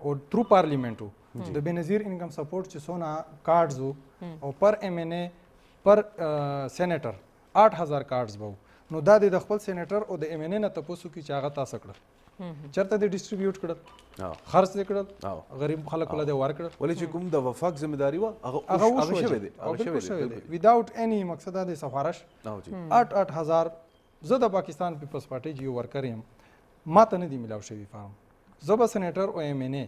او ترو پارلیمنت وو د بنظیر انکم سپورټ چې سونه کارډز وو او پر ایم ان ای پر سېنیټر 8000 کارډز وو نو دا د خپل سېنیټر او د ایم ان ای نه تاسو کې چې هغه تاسو کړل چرته د ډیسټریبیوټ کړل خرڅ کړل غریب خلک له دې ورکړل ولې چې کوم د وفاق ذمہداري و هغه شوی دی هغه شوی دی وداوت اني مقصد د سفارش 8000 زه د پاکستان پیپلز پارټي جیو ورکر یم ما ته نه دی ملاو شوی فارم زه به سېنیټر او ایم ان ای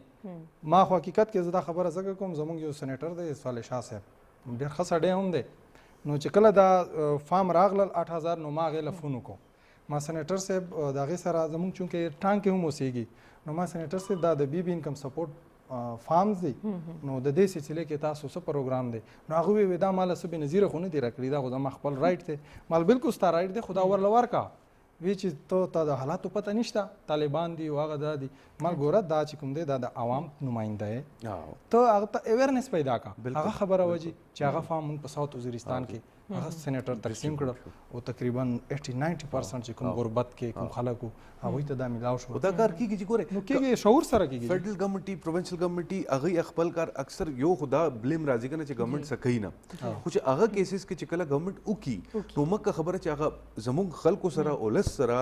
ما خو حقیقت کې زه دا خبره ځکه کوم زموږ یو سېنیټر دی صالح شاه صاحب ډېر ښه سړی هم دی نو چې کله دا فارم راغلل 8000 نو ما هغې له فون وکړو ما سېنیټر صاحب د هغې سره زموږ چونکې ټانګ کې هم اوسېږي نو ما سېنیټر صاحب دا د بی بي انکم سپورټ فارمز دی نو د دې سلسله کې تاسو څه پروګرام دی نو هغه وی دا مال څه بنظیره خو نه دی راکړي دا خو زما خپل رائټ دی مال بالکل ستا رائټ دی خدا ورله ورکا وی چې ته د حالاتو پته نشته طالبان دی او هغه دا دی مال ګوره دا چې کوم دی دا د عوام نماینده دی ته هغه ته اویرنس پیدا کا هغه خبره وجي چې هغه فارم په ساوث وزیرستان کې هغه سېنیټر تقسیم کړ او تقریبا 80-90% چې کوم غربت کې کوم خلکو هغه ته دا ملاو شو دا کار کیږي چې ګوره نو کېږي شعور سره کېږي فیډرل ګورنمنټي پروینشل ګورنمنټي هغه خپل کار اکثر یو خدا بلیم راځي کنه چې ګورنمنټ سکه نه خو چې هغه کیسز کې چې کله ګورنمنټ وکي نو مکه خبره چې هغه زموږ خلکو سره اولس سره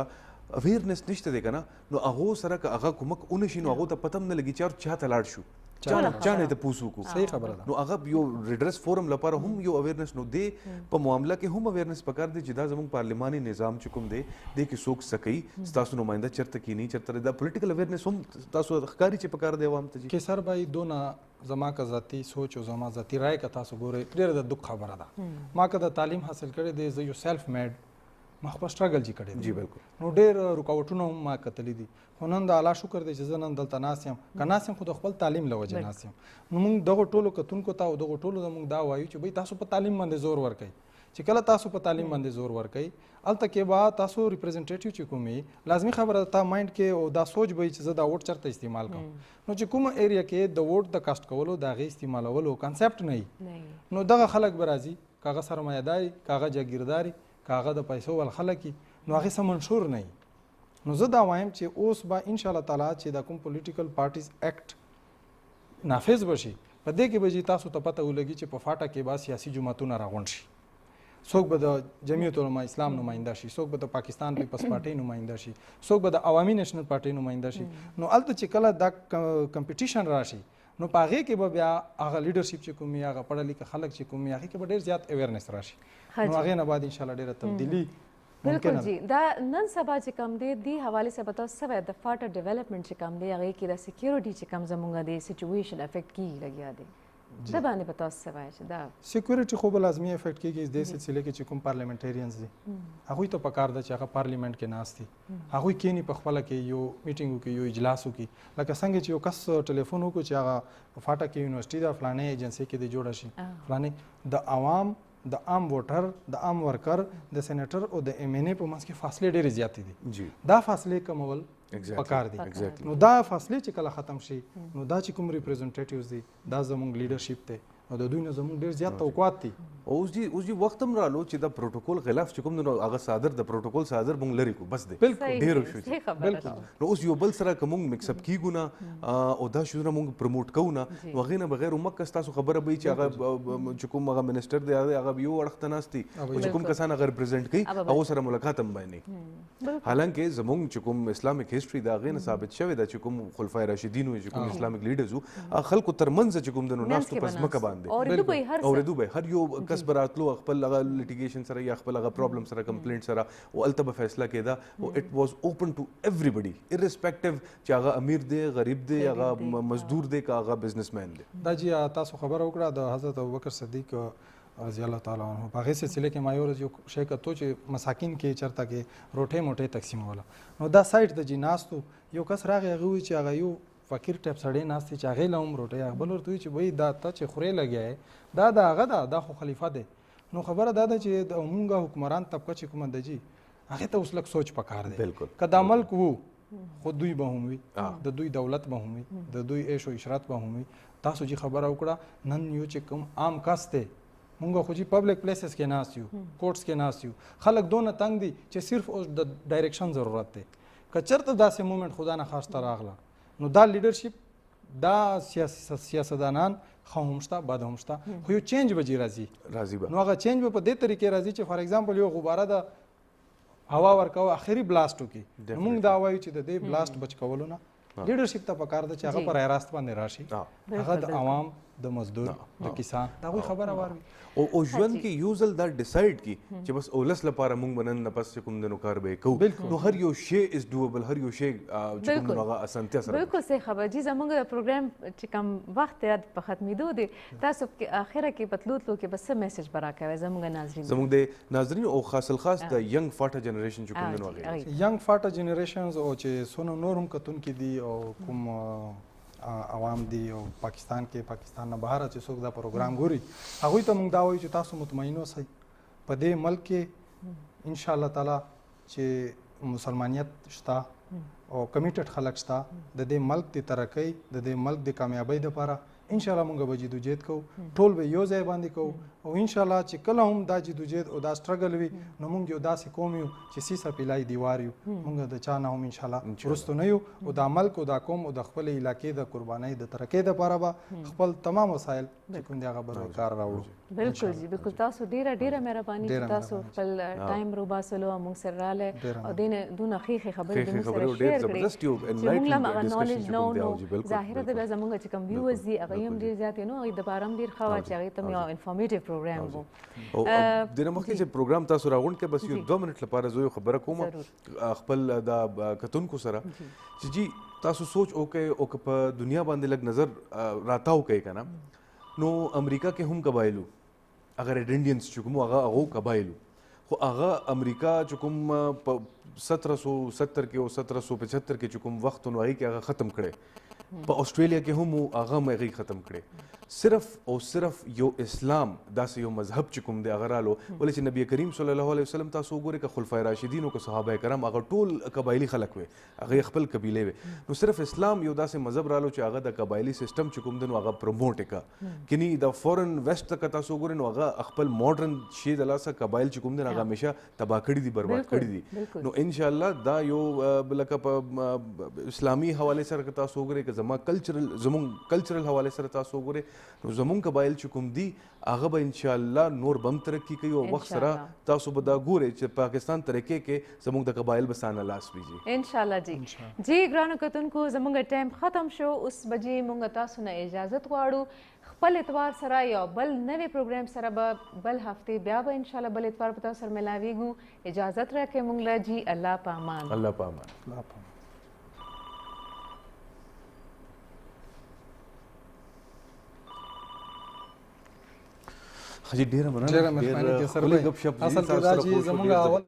اویرنس نشته دی کنه نو هغه سره که هغه کومک اونشي نو هغه ته پتم نه لګي چې چا ته لاړ شو چانه ته پوسو کو صحیح خبره ده نو هغه یو ریډرس فورم لپاره هم یو اویرنس نو دی په معاملہ کې هم اویرنس پکار دی چې دا زموږ پارلیماني نظام چې کوم دی د کې څوک سکی تاسو نماینده چرته کې نه چرته دا پولیټیکل اویرنس هم تاسو ښکاری چې پکار دی عوام ته کې سر بای دونه زما کا ذاتی سوچ او زما ذاتی رائے کا تاسو ګورئ ډېر د دغ خبره ده ما که د تعلیم حاصل کړی دی زه یو سیلف میډ ما خپل سټرګل جی کړی جی بالکل نو ډېر رکاوټونه هم ما کتلې دي خو نن د الله شکر دی چې زه نن دلته ناست یم که ناست یم خو د خپل تعلیم له وجې ناست یم نو موږ دغو ټولو کتونکو ته او دغو ټولو ته موږ دا وایو چې بھئی تاسو په تعلیم باندې زور ورکئ چې کله تاسو په تعلیم باندې زور ورکړئ هلته کې به تاسو ریپرزنټیټیو چې کوم وي لازمي خبره ده تا مایند کې او دا سوچ به وي چې زه دا ووټ چېرته استعمال کوم نو چې کومه ایریا کې د ووټ د کاسټ کولو د هغې استعمالولو کنسپټ نه وي نو دغه خلک به راځي که هغه سرمایهداري که هغه جاګیرداري که هغه د پیسو ول خلک وي نو هغې څه منشور نه وي نو زه دا وایم چې اوس به انشاءالله تعالی چې دا کوم پولیټیکل پارټیز ایکټ نافذ بشي په دې کې به چې تاسو ته پته ولګي چې په فاټه کې به سیاسي جماعتونه راغونډ شي څوک به د جمعیت علما اسلام نماینده شي څوک به د پاکستان پیپلز پارټۍ نماینده شي څوک به د عوامي نیشنل پارټۍ نماینده شي نو هلته چې کله دا کمپټیشن راشي نو په هغې کې به بیا هغه لیډرشپ چې کوم وي هغه پړه لیکه خلک چې کوم وي هغې کې به ډېر زیات اویرنس راشي نو هغې نه بعد انشاءالله ډېره تبدیلي بالکل جی دا نن سبا چې کم دی دی حواله سره پتہ سوي د فاټر ډیولپمنٹ چې کم دی هغه کې د سکیورټي چې کم زمونږ د سچويشن افیکټ کی لګیا دی دا باندې پتہ سوي چې دا سکیورټي خو به لازمي افیکټ کیږي د سلسله کې چې کوم پارلیمنټریانز دي هغه ته پکار ده چې هغه پارلیمنت کې ناست دي هغه کینی په خپل کې یو میټینګ کې یو اجلاس وکي لکه څنګه چې یو کس ټلیفون وکړي چې هغه فاټا کې یونیورسيټي د فلانه ایجنسی کې دی جوړ شي فلانه د عوام د عام ووټر د عام ورکر د سېنیټر او د ایم ان ای په منځ کې فاصلې ډېرې زیاتې دي دا فاصلې کمول پکار دي نو دا فاصلې چې کله ختم شي نو دا چې کوم ریپرزنټیټیوز دي دا زموږ لیډرشپ دی او د دوی نه زموږ ډېر زیات توقعات دي اوس جی وخت هم رالو چې د پروتوکول خلاف چې کوم نو هغه صادر د پروتوکول صادر مونږ لري کو بس دی ډېر شو بالکل نو اوس یو بل سره کوم مکس اپ کیګو نه او دا شو مونږ پروموټ کوو نه وغه نه بغیر مکه تاسو خبره به چې هغه چې کوم هغه منسٹر دی هغه یو اړخ ناشتي او چې کوم کسان هغه ریپرزینټ کوي او سره ملاقات هم باندې حالانکه زموږ چې کوم اسلامیک هیستوري دا غینه ثابت شوی دا چې کوم خلفای راشدین او چې کوم اسلامیک لیډرز خلکو ترمنځ چې کوم د ناستو پس مکه باندې اوریدو به هر یو کس براتلو خپل هغه لیټیګیشن سره یا خپل هغه پرابلم سره کمپلینټ سره او التبه فیصله کېده او اټ واز اوپن ټو ایوریبډي ایرسپیکټیو چې هغه امیر دی غریب دی هغه مزدور دی که هغه بزنسمین دی دا جی تاسو خبر وکړه د حضرت ابوبکر صدیق رضی الله تعالی عنہ په هغې سلسله کې ما یو شی کتو چې مساکین کې چرته کې روټۍ موټۍ تقسیموله نو دا سایډ د جی ناستو یو کس راغی هغه وایي چې هغه یو فقیر ټیپ سړی ناست چې هغې له هم روټۍ هغه بل ورته وایي چې وایي دا ته چې خورې لګیا یې دا د هغه ده دا خو خلیفه دی نو خبره دا ده چې د مونږ حکمران طبقه چې کومه ده جي هغې ته اوس لږ سوچ پکار دی که دا ملک وو خو دوی به هم وي د دوی دولت به هم وي د دوی عیش و عشرت به هم وي تاسو چې خبره وکړه نن یو چې کوم عام کس دی مونږ خو چې پبلک پلیسز کې ناست یو کوټس کې ناست یو خلک دونه تنګ دي چې صرف اوس د ډایرکشن ضرورت دی که چېرته داسې مومنټ خدا نه خواسته راغله نو دا لیډرشپ دا سیاستدانان ښه هم شته بد هم شته خو یو چینج به جې راځي نو هغه چینج به په دې طریقې راځي چې فار ایگزامپل یو غباره د هوا ورکوه اخري بلاست وکړي نو موږ دا وایو چې د دې بلاست بچ کولو نه لیډرشپ ته پکار ده چې هغه په رای راست باندې راشي هغه د عوام د مزدور د کسان دا کوئی خبره واروي او ژوند کې یو ځل دا ډیسایډ کی چې بس اولس لپاره موږ بنن نه پس کوم د نو کار به کوو نو هر یو شی از ډوبل هر یو شی چې کوم هغه اسانتیا سره بالکل صحیح خبر جی زموږ د پروګرام چې کم وخت یاد په ختمېدو دی تاسو کې اخره کې پتلوتلو کې بس میسج برا کوي زموږ ناظرین زموږ د ناظرین او خاص د ینګ فاټا جنریشن چې کوم نو هغه ینګ فاټا جنریشنز او چې سونو نورم کتون کې دي او کوم عوام دی او پاکستان نه بهر چې څوک دا پروګرام ګوري هغوی ته موږ دا وایو چې تاسو مطمئن اوسئ په دې ملک کې ان شاء الله تعالی چې مسلمانیت شته او کمیټډ خلک شته د دې ملک د ترقۍ د دې ملک د کامیابۍ لپاره ان شاء الله موږ به جدوجہد کوو ټول به یو ځای باندې کوو او ان شاء الله چې کله هم دا جدوجہد او دا سټرګل وي نو موږ یو داسې قوم یو چې سیسه پیلای دیوار یو موږ د چا نه هم ان شاء الله وروستو نه یو او دا ملک او دا قوم او د خپل علاقې د قربانۍ د ترقۍ لپاره به خپل تمام وسایل چې کوم دی هغه به کار راوړو بالکل جی بالکل تاسو ډیره مهرباني چې تاسو خپل ټایم روباسلو موږ سره رااله او دونه خېخه خبرې د موږ سره شیر کړې چې موږ لا هغه نالج نو ظاهره د زموږ چې کوم ویوز دي هغه هم ډیر زیات نو هغه د بارم ډیر خوا چې هغه ته یو انفارمیټیو پروګرام وو او د مخکې چې پروګرام تاسو راغونډ کې بس یو 2 منټ لپاره زه خبره کوم خپل د کتونکو سره چې جی تاسو سوچ وکړئ او په دنیا باندې لګ نظر راتاو کوي کنه نو امریکا کې هم قبایلو اگر انډینز چې کوم هغه قبایلو خو هغه امریکا چې کوم 1770 کې او 1775 کې چې کوم وخت نو هغه ختم کړي په استرالیا کې هم هغه مغي ختم کړي صرف او صرف یو اسلام داسې یو مذهب چې کوم دی هغه رالو ولې چې نبی کریم صلی الله علیه وسلم تاسو وګورئ که خلفای راشدین او که صحابه کرام هغه ټول قبایلی خلک وي هغه خپل قبیله وي نو صرف اسلام یو داسې مذهب رالو چې هغه د قبایلی سیستم چې کوم دی نو هغه پروموټ کا کینی د فورن ویسټ تک تاسو وګورئ نو هغه خپل ماډرن شی د لاسه قبایل چې کوم دی هغه همیشه تباہ کړي دي برباد کړي دي نو ان شاء الله دا یو لکه په اسلامي حواله سره تاسو وګورئ که زمون کلچرل حواله سره تاسو وګورئ نو زمون قبایل چې کوم دي هغه به ان شاء الله نور بم ترقی کوي او وخت سره تاسو به دا ګورئ چې پاکستان ترقی کې زمون د قبایل بسانه لاس ویږي ان شاء الله جی ګرانو کتونکو زمونږ ټایم ختم شو اوس بجې مونږ تاسو نه اجازه غواړو خپل اتوار سره یا بل نوې پروګرام سره به بل هفته بیا به ان شاء الله بل اتوار په تاسو سره ملاویږو اجازه راکړئ مونږ له جی الله پامان الله پامان حاجی ډیره مننه ډیره مهرباني دي سره اصل کې دا چې زموږ اول